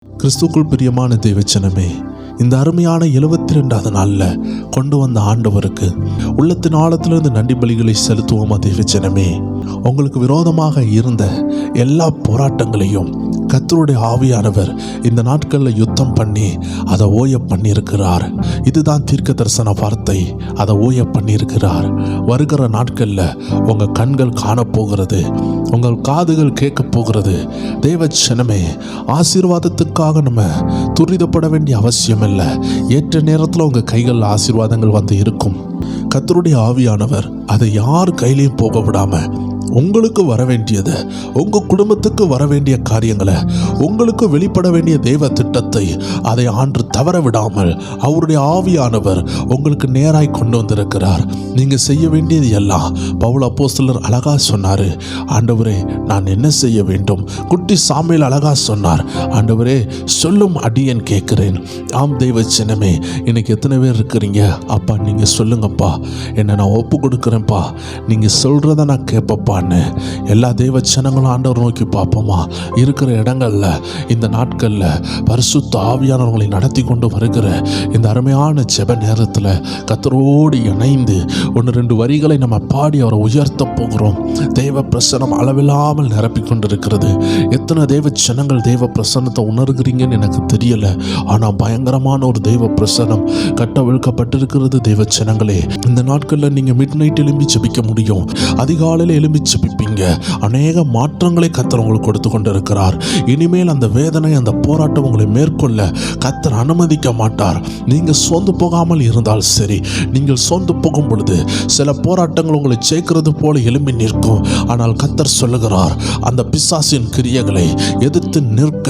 கிறிஸ்துக்குள் பிரியமான தேவச்சனமே, இந்த அருமையான 72வது நாளில் கொண்டு வந்த ஆண்டவருக்கு உள்ளத்தின் ஆழத்திலிருந்து நன்றி பலிகளை செலுத்துவோமா தேவச்சனமே. உங்களுக்கு விரோதமாக இருந்த எல்லா போராட்டங்களையும் கர்த்தருடைய ஆவியானவர் இந்த நாட்களில் யுத்தம் பண்ணி அதை ஓய பண்ணியிருக்கிறார். இதுதான் தீர்க்க தரிசன வார்த்தை. அதை ஓய பண்ணியிருக்கிறார். வருகிற நாட்களில் உங்கள் கண்கள் காணப்போகிறது, உங்கள் காதுகள் கேட்க போகிறது. தேவச்சனமே, ஆசீர்வாதத்துக்காக நம்ம துரிதப்பட வேண்டிய அவசியம் இல்லை. ஏற்ற நேரத்தில் உங்கள் கைகள் ஆசீர்வாதங்கள் வந்து இருக்கும். கர்த்தருடைய ஆவியானவர் அதை யார் கையிலையும் போக விடாம உங்களுக்கு வர வேண்டியது, உங்கள் குடும்பத்துக்கு வர வேண்டிய காரியங்களை, உங்களுக்கு வெளிப்பட வேண்டிய தேவ திட்டத்தை அதை ஆண்டு தவற விடாமல் அவருடைய ஆவியானவர் உங்களுக்கு நேராய் கொண்டு வந்திருக்கிறார். நீங்கள் செய்ய வேண்டியது எல்லாம் பவுல் அப்போஸ்தலர் அழகா சொன்னார். ஆண்டவரே, நான் என்ன செய்ய வேண்டும்? குட்டி சாமுவேல் அழகா சொன்னார். ஆண்டவரே, சொல்லும் அடியேன் கேட்கிறேன். ஆம் தேவச்சனமே, இன்னைக்கு எத்தனை பேர் இருக்கிறீங்க? அப்பா, நீங்கள் சொல்லுங்கப்பா, என்னை நான் ஒப்பு கொடுக்குறேன்ப்பா, நீங்கள் சொல்கிறத நான் கேட்பப்பா. எல்லா தேவச்சனங்களும் ஆண்டவர் நோக்கி பார்ப்போமா? இருக்கிற இடங்கள்ல இந்த நாட்களில் பரிசுத்த ஆவியானவர்களை நடத்தி கொண்டு வருகிற இந்த அருமையான ஜெப நேரத்தில் கர்த்தரோடு இணைந்து 1-2 வரிகளை நம்ம பாடி அவரை உயர்த்த போகிறோம். தேவ பிரசன்னம் அளவில்லாமல் நிரப்பி கொண்டிருக்கிறது. எத்தனை தேவச்சனங்கள் தேவ பிரசன்னத்தை உணர்கிறீங்கன்னு எனக்கு தெரியல. ஆனால் பயங்கரமான ஒரு தேவ பிரசன்னம் கட்டவிழ்க்கப்பட்டிருக்கிறது. தேவச்சனங்களே, இந்த நாட்களில் நீங்கள் மிட் நைட் எழும்பி ஜெபிக்க முடியும். அதிகாலையில் எழும்பி ஜெபிப்பீங்க. அநேக மாற்றங்களை கர்த்தர் உங்களுக்கு கொடுத்து கொண்டு இருக்கிறார். இனிமேல் அந்த வேதனை, அந்த போராட்டம் உங்களை மேற்கொள்ள கர்த்தர் அனுமதிக்க மாட்டார். நீங்கள் சோர்ந்து போகாமல் இருந்தால் சரி. நீங்கள் சோர்ந்து போகும் பொழுது சில போராட்டங்கள் உங்களை ஜெயிக்கிறது போல எழும்பி நிற்கும். ஆனால் கர்த்தர் சொல்லுகிறார், அந்த பிசாசின் கிரியைகளை எதிர்த்து நிற்க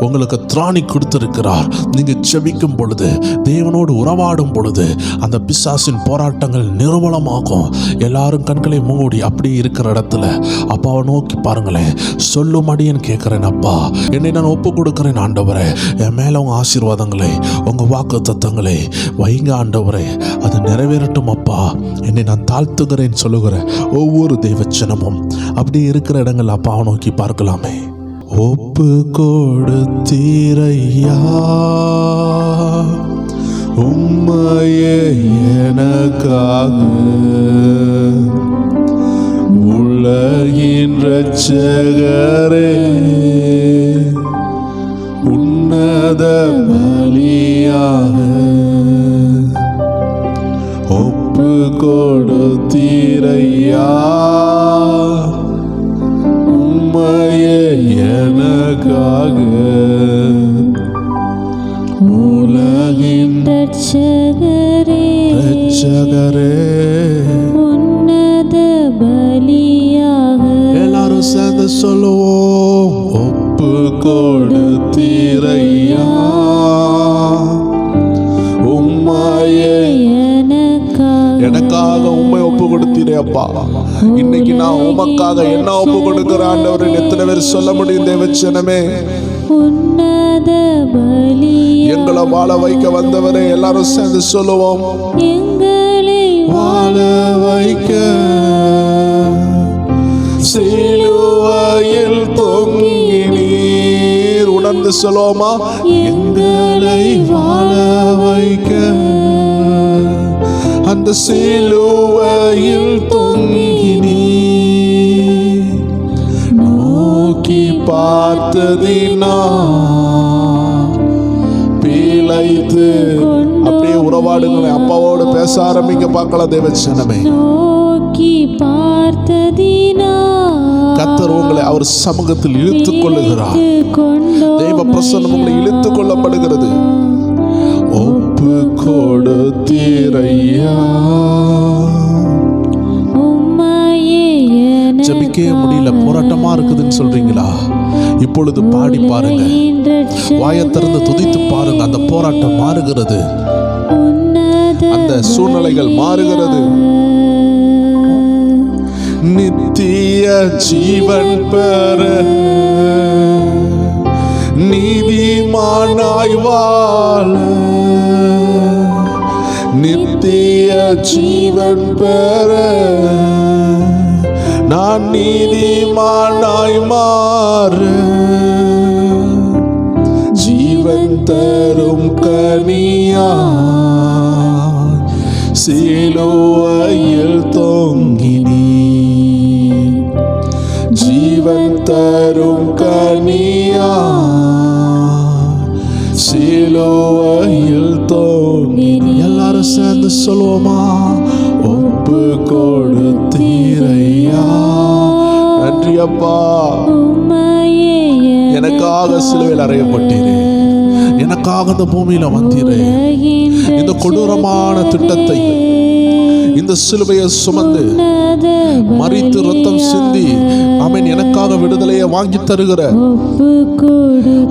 உங்களுக்கு திராணி கொடுத்திருக்கிறார். நீங்கள் ஜெபிக்கும் பொழுது, தேவனோடு உறவாடும் பொழுது அந்த பிசாசின் போராட்டங்கள் நிர்மூலமாகும். எல்லாரும் கண்களை மூடி அப்படியே இருக்கிற இடத்துல அப்பாவை நோக்கி பாருங்களேன். சொல்லும் அடியேன் கேட்கிறேன். அப்பா, என்னை நான் ஒப்பு கொடுக்கிறேன். ஆண்டவரே, என் மேல உங்க ஆசீர்வாதங்களை, உங்க வாக்கு தத்தங்களை வைங்க. ஆண்டவரே, அது நிறைவேறட்டும். அப்பா, என்னை நான் தாழ்த்துகிறேன் சொல்லுகிற ஒவ்வொரு தெய்வச்சனமும் அப்படி இருக்கிற இடங்கள் அப்பாவை நோக்கி பார்க்கலாமே. ஒப்பு கொடுத்தீரையா உம்மையே எனக்காக, உலகின் இரட்சகரே, உன்னத பலியாக ஒப்பு கொடுத்தீரையா உம்மையே எனக்காக, உலகின் இரட்சகரே, உன்னத பலியாக. எல்லாரும் சேர்ந்து சொல்லுவோம். ஒப்பு கொடுத்தீரையா உம்மையே எனக்காக, உம்மை ஒப்பு கொடுத்தீரே அப்பா. இன்னைக்கு நான் உமக்காக என்ன ஒப்பு கொடுக்கிறேன் ஆண்டவரே? எத்தனை பேர் சொல்ல முடியும் தேவச்சனமே? உன்னத பலி எங்களை வாழ வைக்க வந்தவரே, எல்லாரும் சேர்ந்து சொல்லுவோம். எங்களை வாழ வைக்க சிலுவையில் தொங்கினீர். உணர்ந்து சொல்லுவோமா? எங்களை வாழ வைக்க அந்த சிலுவையில் தொங்கினீர். நோக்கி பார்த்ததினா பிழைத்து. அப்படியே உறவாடுங்களேன், அப்பாவோடு பேச ஆரம்பிக்க பார்க்கலாம் தேவச்சனமே. நோக்கி பார்த்ததினா கர்த்தர் உங்களை அவர் சமூகத்தில் இழுத்துக் கொள்ளுகிறார். தேவ பிரசன்னம் உங்களை இழுத்துக் கொள்ளப்படுகிறது. ஒப்பு கொடுத்தீரையா. ஜெபிக்கவே முடியல, போராட்டமா இருக்குதுன்னு சொல்றீங்களா? இப்பொழுது பாடி பாருங்க, வாயை திறந்து துதித்து பாருங்க. அந்த போராட்டம் மாறுகிறது, அந்த சூழ்நிலைகள் மாறுகிறது. நித்திய ஜீவன் பெற நீதிமானாய் வாழ, நித்திய ஜீவன் பெற நான் நீதிமானாய் மாற, ஜீவன் தரும் கனியா சிலுவையில் தொங்கினீ. ஜீவன் தரும் கனியா சிலுவையில் தொங்கினீ. எல்லாரும் சேர்ந்து சொல்லுவோமா? ஒப்பு கொடுத்தீரையா. நன்றி அப்பா, எனக்காக சிலுவையில் அறையப்பட்டீரே, எனக்காக இந்த பூமியில வந்தீரே. இந்த கொடூரமான திட்டத்தை, இந்த சிலுவையை சுமந்து மரித்து ரத்தம் சிந்தி ஆமென் எனக்காக விடுதலையை வாங்கி தருகிற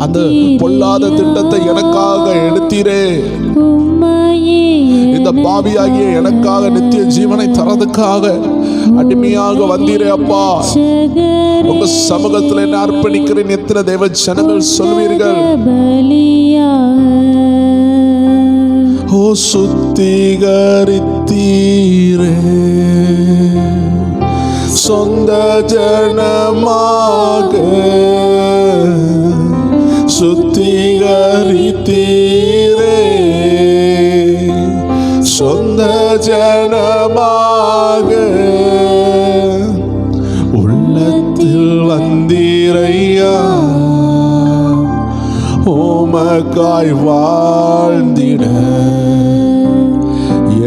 அந்த பொல்லாத திட்டத்தை எனக்காக எடுத்தீரே. இந்த பாவியாகிய எனக்காக நித்திய ஜீவனை தரதுக்காக அடிமையாக வந்தீரே அப்பா. உங்க சமூகத்தில் என்ன அர்ப்பணிக்கிறேன் எத்தனை தேவ ஜனங்கள் சொல்வீர்கள்? ஓ சுத்திகரித்தீரே சொந்த ஜனமாக, சுத்திகரித்தீரே சொந்த ஜனமாக. உள்ளத்தில் வந்தீரையா, உமக்காய் வாழ்ந்திட.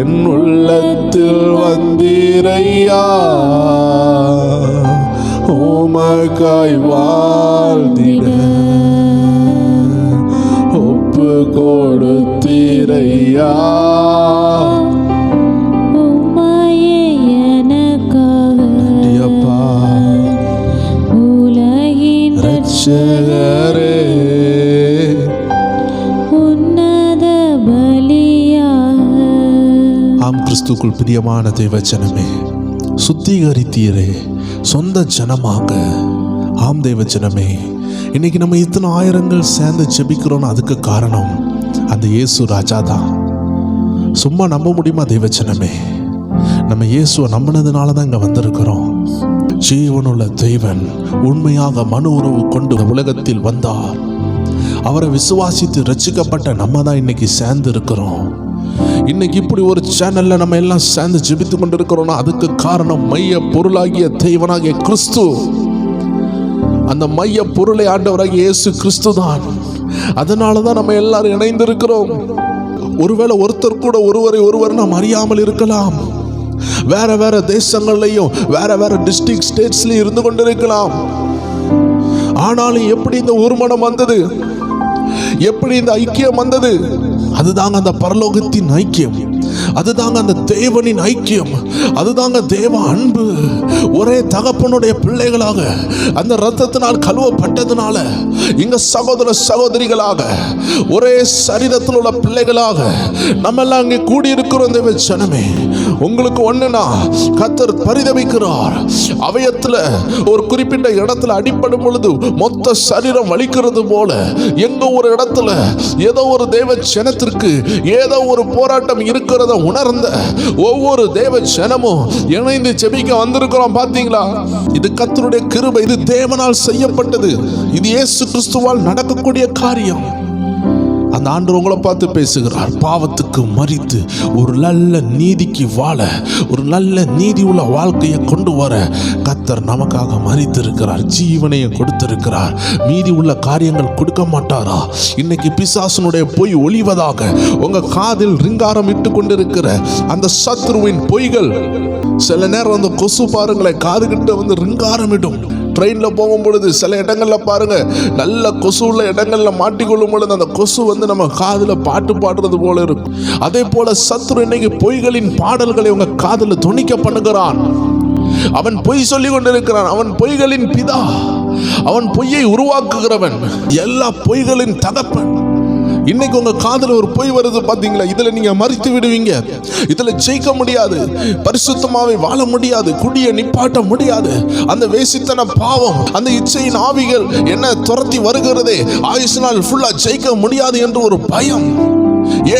என் உள்ளத்தில் வந்தீரையா, உமக்காய் வாழ்ந்திட. ஒப்பு கொடுத்தீரையா, ரட்சகரே உன்னத பலியாக. ஆம் கிறிஸ்துக்குள் பிரியமான தேவஜனமே, சுத்திகரித்தீரே சொந்த ஜனமாக. ஆம் தேவஜனமே, இன்னைக்கு நம்ம இத்தனை ஆயிரங்கள் சேர்ந்து ஜெபிக்கிறோம். அதுக்கு காரணம் அந்த இயேசு ராஜா தான். சும்மா நம்ப முடியுமா தேவஜனமே? நம்ம இயேசுவை நம்பினதுனால தான் இங்க வந்திருக்கிறோம். ஜீவனுள்ள தேவன் உண்மையாக மனு உறவு கொண்டு உலகத்தில் வந்தார். அவரை விசுவாசித்து ரட்சிக்கப்பட்ட நம்ம தான் இன்னைக்கு சேர்ந்து இருக்கிறோம். இன்னைக்கு இப்படி ஒரு சேனல்ல நம்ம எல்லாம் சேர்ந்து ஜெபித்து கொண்டு இருக்கிறோம்னா அதுக்கு காரணம் மைய பொருளாகிய தேவனாகிய கிறிஸ்து. அந்த மைய பொருளை ஆண்டவராகிய இயேசு கிறிஸ்து தான். அதனாலதான் நம்ம எல்லாரும் இணைந்து இருக்கிறோம். ஒருவேளை ஒருத்தர் கூட ஒருவர் நாம் அறியாமல் இருக்கலாம். வேற வேற தேசங்கள்லையும் வேற வேற டிஸ்ட்ரிக்ட் ஸ்டேட்ஸ்லயும் இருந்து கொண்டிருக்கலாம். ஆனாலும் எப்படி இந்த ஒருமனம் வந்தது, எப்படி இந்த ஐக்கியம் வந்தது? அதுதாங்க அந்த பரலோகத்தின் ஐக்கியம், அதுதாங்க அந்த தேவனின் ஐக்கியம், அதுதாங்க தேவ அன்பு. ஒரே தகப்பனுடைய பிள்ளைகளாக அந்த இரத்தத்தினால் கழுவப்பட்டதுனால இங்க சகோதர சகோதரிகளாக ஒரே சரீரத்தில் உள்ள பிள்ளைகளாக நம்ம எல்லாம் இங்கே கூடியிருக்கிறோம். தேவ ஜனமே, உங்களுக்கு ஒண்ணுனா கர்த்தர் பரிதபிக்கிறார். அவயத்துல ஒரு குறிப்பிட்ட இடத்துல அடிபடும் பொழுது மொத்த சரீரம் வலிக்கிறது போல எங்க ஒரு இடத்துல ஏதோ ஒரு தேவ ஜனத்திற்கு ஏதோ ஒரு போராட்டம் இருக்கிறத உணர்ந்த ஒவ்வொரு தேவ ஜனமும் இணைந்து ஜெபிக்க வந்திருக்கிறோம். பாத்தீங்களா? இது கர்த்தருடைய கிருபை, இது தேவனால் செய்யப்பட்டது, இது இயேசு கிறிஸ்துவால் நடக்கக்கூடிய காரியம். அந்த ஆண்டவர் உங்களை பார்த்து பேசுகிறார். பாவத்துக்கு மரித்து ஒரு நல்ல நீதிக்கு வாழ, ஒரு நல்ல நீதி உள்ள வாழ்க்கையை கொண்டு வர கர்த்தர் நமக்காக மரித்திருக்கிறார், ஜீவனையை கொடுத்திருக்கிறார். மீதி உள்ள காரியங்கள் கொடுக்க மாட்டாரா? இன்னைக்கு பிசாசனுடைய பொய் ஒளிவதாக உங்க காதில் ரிங்காரம் இட்டு கொண்டிருக்கிற அந்த சத்ருவின் பொய்கள், சில நேரம் அந்த கொசு பாருங்களேன் காது கிட்ட வந்து ரிங்காரமிடும். ட்ரெயின்ல போகும் பொழுது சில இடங்கள்ல பாருங்க, நல்ல கொசு உள்ள இடங்கள்ல மாட்டிக்கொள்ளும் பொழுது அந்த கொசு வந்து நம்ம காதுல பாட்டு பாடுறது போல இருக்கும். அதே போல சத்ரு இன்னைக்கு பொய்களின் பாடல்களை உங்க காதுல துணிக்க பண்ணுகிறான். அவன் பொய் சொல்லி கொண்டிருக்கிறான். அவன் பொய்களின் பிதா, அவன் பொய்யை உருவாக்குகிறவன், எல்லா பொய்களின் தகப்பன். இன்னைக்கு உங்க காதுல ஒரு பொய் வருது பாத்தீங்களா? இதுல நீங்க மறித்து விடுவீங்க, இதுல ஜெயிக்க முடியாது, பரிசுத்தமாவே வாழ முடியாது, குடிய நிப்பாட்ட முடியாது, அந்த வேசித்தன பாவம், அந்த இச்சையின் ஆவிகள் என்ன துரத்தி வருகிறதே, ஆயுசு நாள் ஃபுல்லா ஜெயிக்க முடியாது என்று ஒரு பயம்.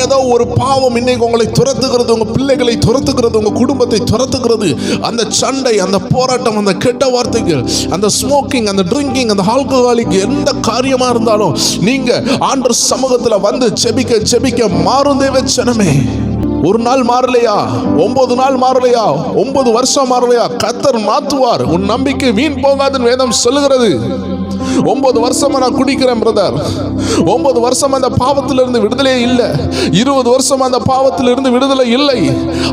ஏதோ ஒரு பாவம் இன்னைக்கு உங்களை துரத்துகிறது, உங்க பிள்ளைகளை துரத்துகிறது, உங்க குடும்பத்தை துரத்துகிறது. அந்த சண்டை, அந்த போராட்டம், அந்த கெட்ட வார்த்தைகள், அந்த ஸ்மோக்கிங், அந்த ட்ரிங்கிங், அந்த ஆல்கஹாலிக், எந்த காரியமா இருந்தாலும் நீங்க ஆண்டவர் சமூகத்துல வந்து ஜெபிக்க ஜெபிக்க மாறும் தேவச்சனமே. ஒரு நாள் மாறலையா, 9 நாள் மாறலையா, 9 வருஷம் மாறலையா, கர்த்தர் மாற்றுவார். உன் நம்பிக்கை வீண் போகாதுன்னு வேதம் சொல்லுகிறது. 9 வருஷமா நான் குடிக்கிறேன் பிரதர், 9 வருஷமா அந்த பாவத்திலிருந்து விடுதலை இல்லை, 20 வருஷமா அந்த பாவத்திலிருந்து விடுதலை இல்லை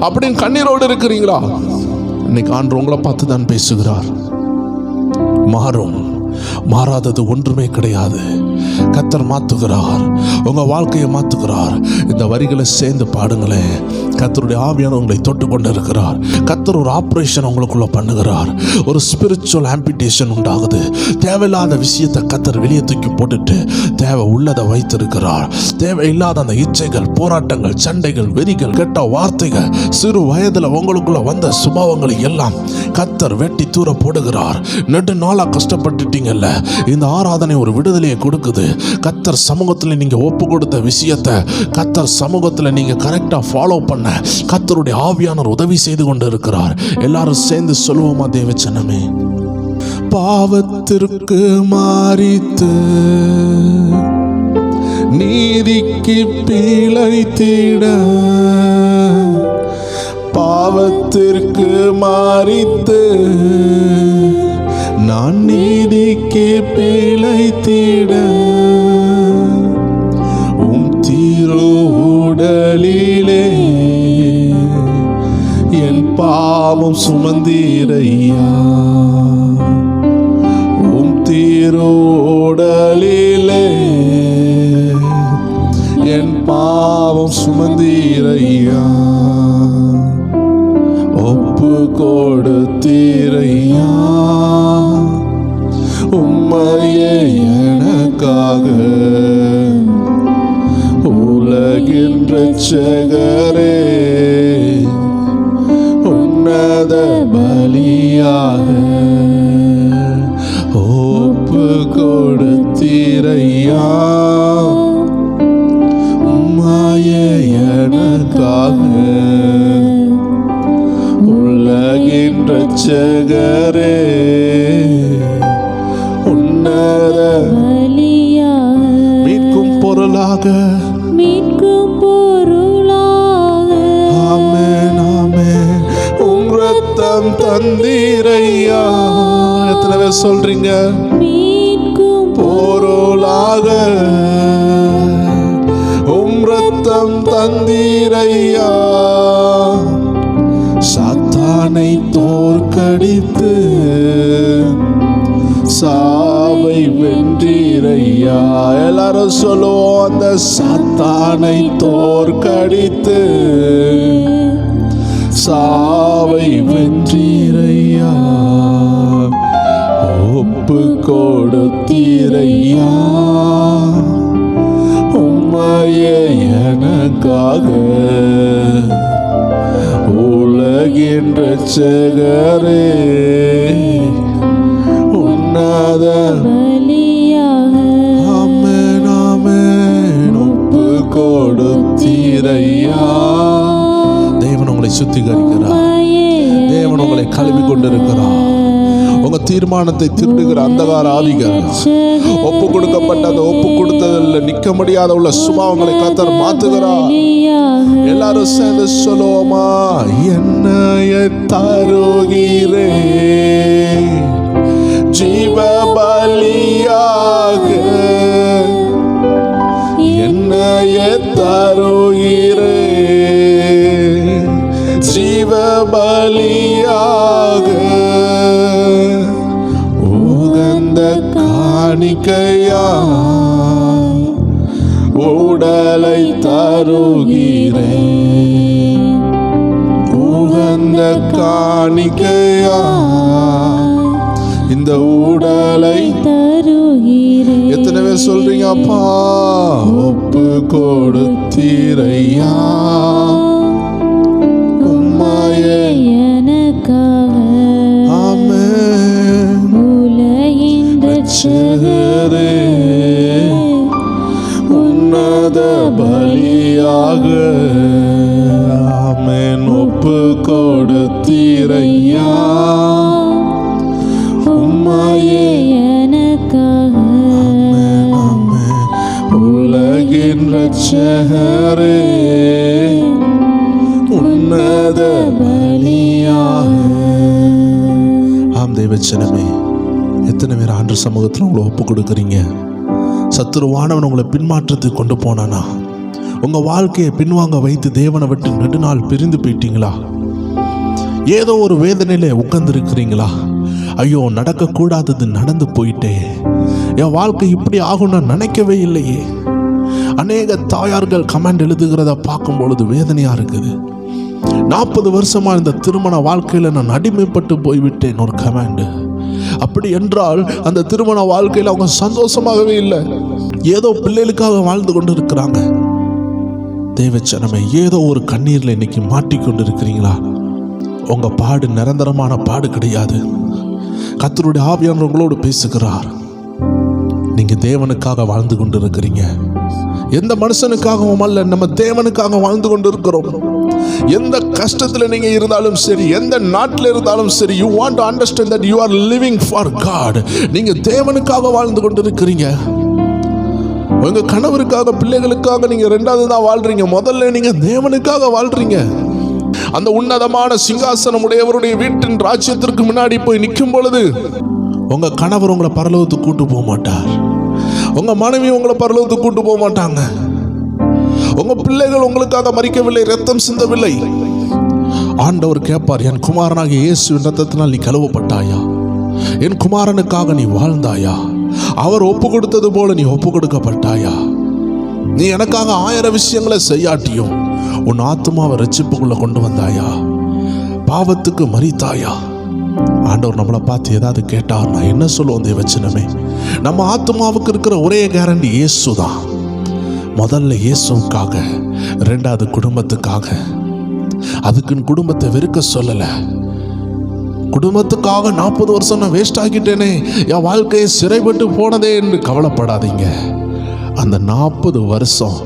அப்படின்னு கண்ணீரோடு இருக்கிறீங்களா? இன்னைக்கு ஆண்டவர் உங்களை பார்த்து தான் பேசுகிறார். மாறும், மாறாதது ஒன்றுமே கிடையாது. கர்த்தர் மாத்துகிறார், உங்க வாழ்க்கையை மாத்துகிறார். இந்த வரிகளை சேர்ந்து பாடுங்களேன். கர்த்தருடைய ஆவியானவர் உங்களை தொட்டு கொண்டு இருக்கிறார். கர்த்தர் ஒரு ஆபரேஷன் உங்களுக்குள்ள பண்ணுகிறார். ஒரு ஸ்பிரிச்சுவல் ஆம்பிடேஷன் உண்டாகுது. தேவையில்லாத விஷயத்தை கர்த்தர் வெளியே தூக்கி போட்டுட்டு தேவை உள்ளதை வைத்திருக்கிறார். தேவையில்லாத அந்த இச்சைகள், போராட்டங்கள், சண்டைகள், வெறிகள், கெட்ட வார்த்தைகள், சிறு வயதுல உங்களுக்குள்ள வந்த சுபாவங்களை எல்லாம் கர்த்தர் வெட்டி தூர போடுகிறார். நெடு நாளா கஷ்டப்பட்டுட்டீங்கல்ல, இந்த ஆராதனை ஒரு விடுதலையை கொடுக்குது. கர்த்தர் சமூகத்தில் நீங்க ஒப்பு கொடுத்த விஷயத்தை கர்த்தர் சமூகத்தில் நீங்க கரெக்டா ஃபாலோ பண்ண கர்த்தருடைய ஆவியானவர் உதவி செய்து கொண்டு இருக்கிறார். எல்லாரும் சேர்ந்து சொல்லுவோமா தேவச்சனமே? பாவத்திற்கு மாறித்து நீதிக்கு பிழைத்திட, பாவத்திற்கு மாறித்து நான் நீதிக்கு பிழைத்திட, உம் திருவுடலிலே என் பாவம் சுமந்தீரையா, உம் திருவுடலிலே என் பாவம் சுமந்தீரையா, ஒப்பு கொடுத்தீரையா, உம்மையே எனக்காக உலகின் இரட்சகரே, உன்னத பலியாக ஒப்பு கொடுத்தீரையா, உம்மையே எனக்காக உலகின் இரட்சகரே, உன்னத மீட்கும் பொருளாக, மீட்கும் பொருளாக, ஆமென் ஆமென், உம் ரத்தம் தந்தீரையா. எத்தனை பேர் சொல்றீங்க? மீட்கும் பொருளாக உம் ரத்தம் தந்தீரையா, சாத்தானை தோற்கடித்து சாவை வென்றீரையா. எல்லாரும் சொல்லுவோம், அந்த சாத்தானை தோற்கடித்து சாவை வென்றீரையா, ஒப்பு கொடுத்தீரையா, உம்மையே எனக்காக உலகின் இரட்சகரே, உன்னத பலியாக, ஆமென் ஆமென், ஒப்பு கொடுத்தீரையா. தேவன் உங்களை சுத்திகரிக்கிறார். தேவன் உங்களை கழுவி கொண்டிருக்கிறார். உங்க தீர்மானத்தை திருடுகிற அந்தகார ஆவிகள், ஒப்பு கொடுக்கப்பட்ட அந்த ஒப்பு கொடுத்ததில் நிக்க முடியாத உள்ள சுபாவங்களை கர்த்தர் மாத்துகிறார். எல்லாரும் சேர்ந்து சொல்லுவோமா? என்னைய தருகிறே ஜீவ பலியாக, என்னைய தருகிறே ஜீவ பலியாக, உகந்த காணிக்கையா உடலை தருகிறேன், உகந்த காணிக்கையா இந்த உடலை தருகிறேன். எத்தனை பேர் சொல்றீங்க? அப்பா ஒப்பு கொடுத்தீரையா, உம்மையே எனக்காக, ஆமென், உலகின் இரட்சகரே, உன்னத பலியாக ஆமென் ஒப்பு கொடுத்தீரையா. உம்மையே எனக்காக உலகின் ரட்சகரே உன்னத பலியாக. ஆம் தேவச்சனமே, எத்தனை பேர் ஆண்டவர் சமூகத்தில் உங்களை ஒப்பு கொடுக்குறீங்க? சத்துருவானவன் உங்களை பின்மாற்றத்துக்கு கொண்டு போனானா? உங்கள் வாழ்க்கையை பின்வாங்க வைத்து தேவனை விட்டு நெடுநாள் பிரிந்து போயிட்டீங்களா? ஏதோ ஒரு வேதனையில உட்கார்ந்துருக்கிறீங்களா? ஐயோ, நடக்கக்கூடாதது நடந்து போயிட்டே, என் வாழ்க்கை இப்படி ஆகும் நான் நினைக்கவே இல்லையே. அநேக தாயார்கள் கமெண்ட் எழுதுகிறத பார்க்கும் பொழுது வேதனையா இருக்குது. 40 வருஷமா இந்த திருமண வாழ்க்கையில நான் அடிமைப்பட்டு போய்விட்டேன் ஒரு கமெண்ட். அப்படி என்றால் அந்த திருமண வாழ்க்கையில் அவங்க சந்தோஷமாகவே இல்லை, ஏதோ பிள்ளைகளுக்காக வாழ்ந்து கொண்டு இருக்கிறாங்க. தேவச்சனமே, ஏதோ ஒரு கண்ணீர்ல இன்னைக்கு மாட்டிக்கொண்டு இருக்கிறீங்களா? உங்க பாடு நிரந்தரமான பாடு கிடையாது. கர்த்தருடைய ஆவியானவர் உங்களோடு பேசுகிறார். நீங்க தேவனுக்காக வாழ்ந்து கொண்டு இருக்கிறீங்க. எந்த மனுஷனுக்காகவும் அல்ல, நம்ம தேவனுக்காக வாழ்ந்து கொண்டு இருக்கிறோம். எந்த கஷ்டத்தில் நீங்க இருந்தாலும் சரி, எந்த நாட்டில் இருந்தாலும் சரி, you want to understand that you are living for God. நீங்க தேவனுக்காக வாழ்ந்து கொண்டு இருக்கிறீங்க. உங்க கணவருக்காக, பிள்ளைகளுக்காக நீங்க ரெண்டாவது தான் வாழ்றீங்க. முதல்ல நீங்க தேவனுக்காக வாழ்றீங்க. அந்த உன்னதமான சிங்காசனம் உடையவருடைய வீட்டின் ராஜ்யத்திற்கு முன்னாடி போய் நிற்கும் பொழுது உங்க கணவர் உங்களை பரலோகத்துக்கு கூட்டு போக மாட்டார். உங்க மனைவி உங்களை பரலோகத்துக்கு கூட்டு போக மாட்டாங்க. உங்க பிள்ளைகள் உங்களுக்காக மரிக்கவில்லை, ரத்தம் சிந்தவில்லை. ஆண்டவர் கேட்பார், என் குமாரனாகிய இயேசுவின் ரத்தத்தினால் நீ கழுவப்பட்டாயா? என் குமாரனுக்காக நீ வாழ்ந்தாயா? அவர் ஒப்பு கொடுத்தது போல நீ ஒப்பு கொடுக்கப்பட்டாயா? நீ எனக்காக 1000 விஷயங்களை செய்யாட்டியும் உன் ஆத்மாவை ரட்சிப்புக்குள்ள கொண்டு வந்தாயா? பாவத்துக்கு மரித்தாயா? ஆண்டவர் நம்மளை பார்த்து ஏதாவது கேட்டார், நான் என்ன சொல்லுவோம் தேவச்சனமே? நம்ம ஆத்மாவுக்கு இருக்கிற ஒரே கேரண்டி இயேசு தான். முதல்ல இயேசுக்காக, ரெண்டாவது குடும்பத்துக்காக. அதுக்குன்னு குடும்பத்தை வெறுக்க சொல்லல. குடும்பத்துக்காக 40 வருஷம் நான் வேஸ்ட் ஆகிட்டேனே, என் வாழ்க்கையை சிறைப்பட்டு போனதே என்று கவலைப்படாதீங்க. அந்த 40 வருஷம்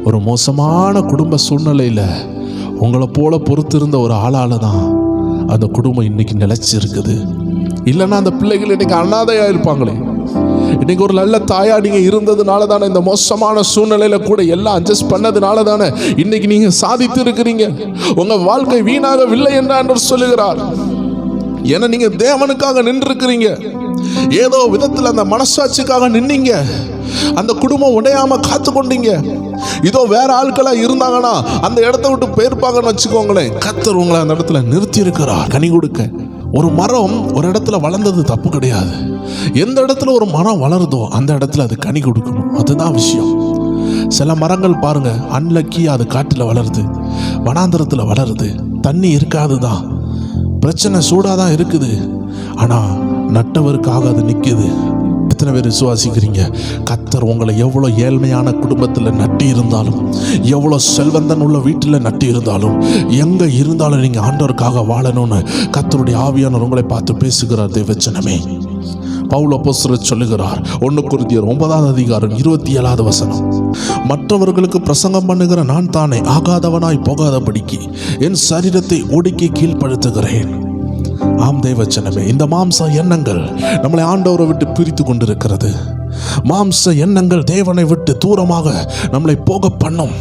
ஒரு மோசமான குடும்ப சூழ்நிலையில உங்களை போல பொறுத்திருந்த ஒரு ஆளால தான் அந்த குடும்பம் இன்னைக்கு நிலைச்சி இருக்குது. இல்லைன்னா அந்த பிள்ளைகள் இன்னைக்கு அனாதையா இருப்பாங்களே. இன்னைக்கு ஒரு நல்ல தாயா நீங்க இருந்ததுனால தானே, இந்த மோசமான சூழ்நிலையில கூட எல்லாம் அட்ஜஸ்ட் பண்ணதுனால தானே இன்னைக்கு நீங்க சாதித்து இருக்கிறீங்க. உங்க வாழ்க்கை வீணாகவில்லை என்று சொல்லுகிறார். ஏன்னா நீங்க தேவனுக்காக நின்று இருக்கிறீங்க. ஏதோ விதத்தில் அந்த மனசாட்சிக்காக நின்னீங்க. அந்த குடும்பம் உடையாம காத்து கொண்டீங்க. இதோ வேற ஆட்களா இருந்தாங்கன்னா அந்த இடத்த விட்டு போயிருப்பாங்கன்னு வச்சுக்கோங்களேன். கர்த்தர் உங்களை அந்த இடத்துல நிறுத்தி இருக்கிறார் கனி கொடுக்க. ஒரு மரம் ஒரு இடத்துல வளர்ந்தது தப்பு கிடையாது. எந்த இடத்துல ஒரு மரம் வளருதோ அந்த இடத்துல அது கனி கொடுக்கணும், அதுதான் விஷயம். சில மரங்கள் பாருங்க, அன்லக்கி அது காட்டில் வளருது, வனாந்திரத்தில் வளருது, தண்ணி இருக்காது தான், பிரச்சனை சூடாதான் இருக்குது, ஆனா நட்டவருக்காக அது நிற்குது. எத்தனை பேர் விசுவாசிக்கிறீங்க? கர்த்தர் உங்களை எவ்வளோ ஏழ்மையான குடும்பத்தில் நட்டி இருந்தாலும், எவ்வளோ செல்வந்தன் உள்ள வீட்டில் நட்டி இருந்தாலும், எங்கே இருந்தாலும் நீங்கள் ஆண்டவருக்காக வாழணும்னு கர்த்தருடைய ஆவியானவர் உங்களை பார்த்து பேசுகிறார். தேவச்சனமே, பவுல் அப்போஸ்தலர் சொல்லுகிறார், 1 கொரிந்தியர் 9ஆம் அதிகாரம் 27ஆவது வசனம், மற்றவர்களுக்கு பிரசங்கம் பண்ணுகிற நான் தானே ஆகாதவனாய் போகாதபடிக்கு என் சரீரத்தை ஒடுக்கி கீழ்ப்படுத்துகிறேன். ஆம் தேவச்சனமே, இந்த மாம்ச எண்ணங்கள் நம்மளை ஆண்டவரை விட்டு பிரித்து கொண்டிருக்கிறது. மாம்ச எண்ணங்கள் தேவனை விட்டு தூரமாக நம்மளை போக பண்ணும்.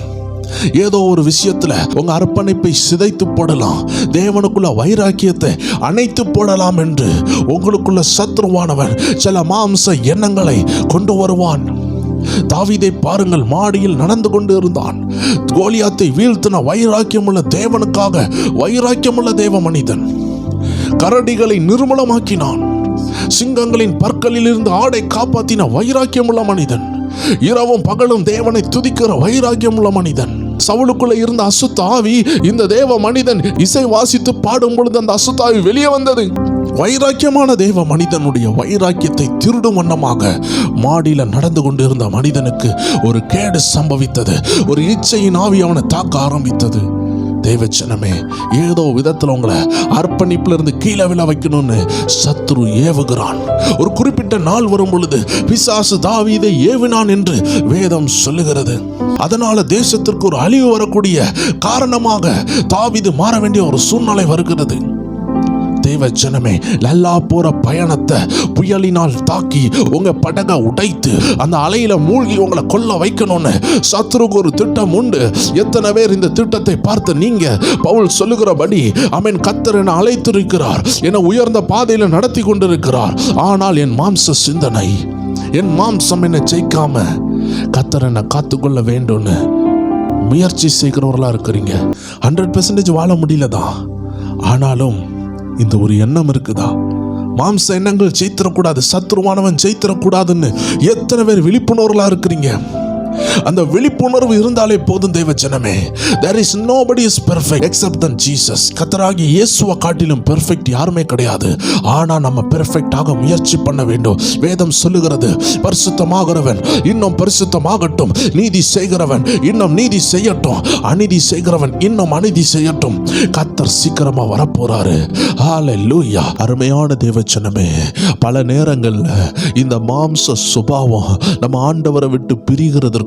ஏதோ ஒரு விஷயத்துல உங்க அர்ப்பணிப்பை சிதைத்து போடலாம், தேவனுக்குள்ள வைராக்கியத்தை அணைத்து போடலாம் என்று உங்களுக்குள்ள சத்ருவானவன் சில மாம்ச எண்ணங்களை கொண்டு வருவான். தாவீதை பாருங்கள், மாடியில் நடந்து கொண்டு இருந்தான். கோலியாத்தை வீழ்த்தின வைராக்கியமுள்ள தேவனுக்காக வைராக்கியமுள்ள தேவ மனிதன். கரடிகளை நிர்மூலமாக்கினான். சிங்கங்களின் பற்களில் இருந்து ஆடை காப்பாற்றின வைராக்கியமுள்ள மனிதன். இரவும் பகலும் தேவனை துதிக்கிற வைராக்கியமுள்ள மனிதன். சவுலுக்குள்ள இருந்த அசுத்த ஆவி இந்த தேவ மனிதன் இசை வாசித்து பாடும் பொழுது அந்த அசுத்த ஆவி வெளியே வந்தது. வைராக்கியமான தேவ மனிதனுடைய வைராக்கியத்தை திருடும் வண்ணமாக மாடியில நடந்து கொண்டிருந்த மனிதனுக்கு ஒரு கேடு சம்பவித்தது. ஒரு இச்சையின் ஆவி அவனை தாக்க ஆரம்பித்தது. தேவச்சனமே, ஏதோ விதத்தில் உங்களை அர்ப்பணிப்புல இருந்து கீழே விழ வைக்கணும்னு சத்துரு ஏவுகிறான். ஒரு குறிப்பிட்ட நாள் வரும் பொழுது பிசாசு தாவீதை ஏவினான் என்று வேதம் சொல்லுகிறது. அதனால தேசத்திற்கு ஒரு அழிவு வரக்கூடிய காரணமாக தாவீது மாற வேண்டிய ஒரு சூழ்நிலை வருகிறது. தேவ ஜனமே, லல்லா போற பயணத்தை புயலினால் தாக்கி உங்க படகை உடைத்து அந்த அலையில மூழ்கி உங்களை கொல்ல வைக்கணும்னு சத்துருக்கு ஒரு திட்டம் உண்டு. எத்தனை பேர் இந்த திட்டத்தை பார்த்து நீங்க பவுல் சொல்லுகிறபடி ஆமென், கர்த்தர் என்னை அழைத்திருக்கிறார், என்னை உயர்ந்த பாதையில நடத்தி கொண்டிருக்கிறார், ஆனால் என் மாம்ச சிந்தனை, என் மாம்சம் என்னை ஜெயிக்காம கர்த்தர் என்னை காத்துக்கொள்ள வேண்டும்னு முயற்சி செய்கிறவர்களா இருக்கிறீங்க. 100% வாழ முடியலதான், ஆனாலும் இந்த ஒரு எண்ணம் இருக்குதா, மாம்ச எண்ணங்கள் ஜெயித்திடக்கூடாது, சத்துருவானவன் ஜெயித்திடக்கூடாதுன்னு எத்தனை பேர் விழிப்புணர்வுகளா இருக்கிறீங்க? அந்த விழிப்புணர்வு இருந்தாலே போதும் தேவ ஜனமே. There is nobody is perfect except than Jesus. கர்த்தராகிய இயேசுவை காட்டிலும் பெர்ஃபெக்ட் யாருமே கிடையாது. ஆனா நம்ம பெர்ஃபெக்டாக முயற்சி பண்ண வேண்டும். வேதம் சொல்லுகிறது, பரிசுத்தமாகிறவன் இன்னும் பரிசுத்தமாகட்டும், நீதி செய்கிறவன் இன்னும் நீதி செய்யட்டும், அநீதி செய்கிறவன் இன்னும் அநீதி செய்யட்டும். கர்த்தர் சீக்கிரமா வரப்போறாரு. ஹalleluya. அருமையான தேவ ஜனமே, பல நேரங்கள்ல இந்த மாம்ச சுபாவம் நம்ம ஆண்டவரை விட்டு பிரிகிறதற்கும்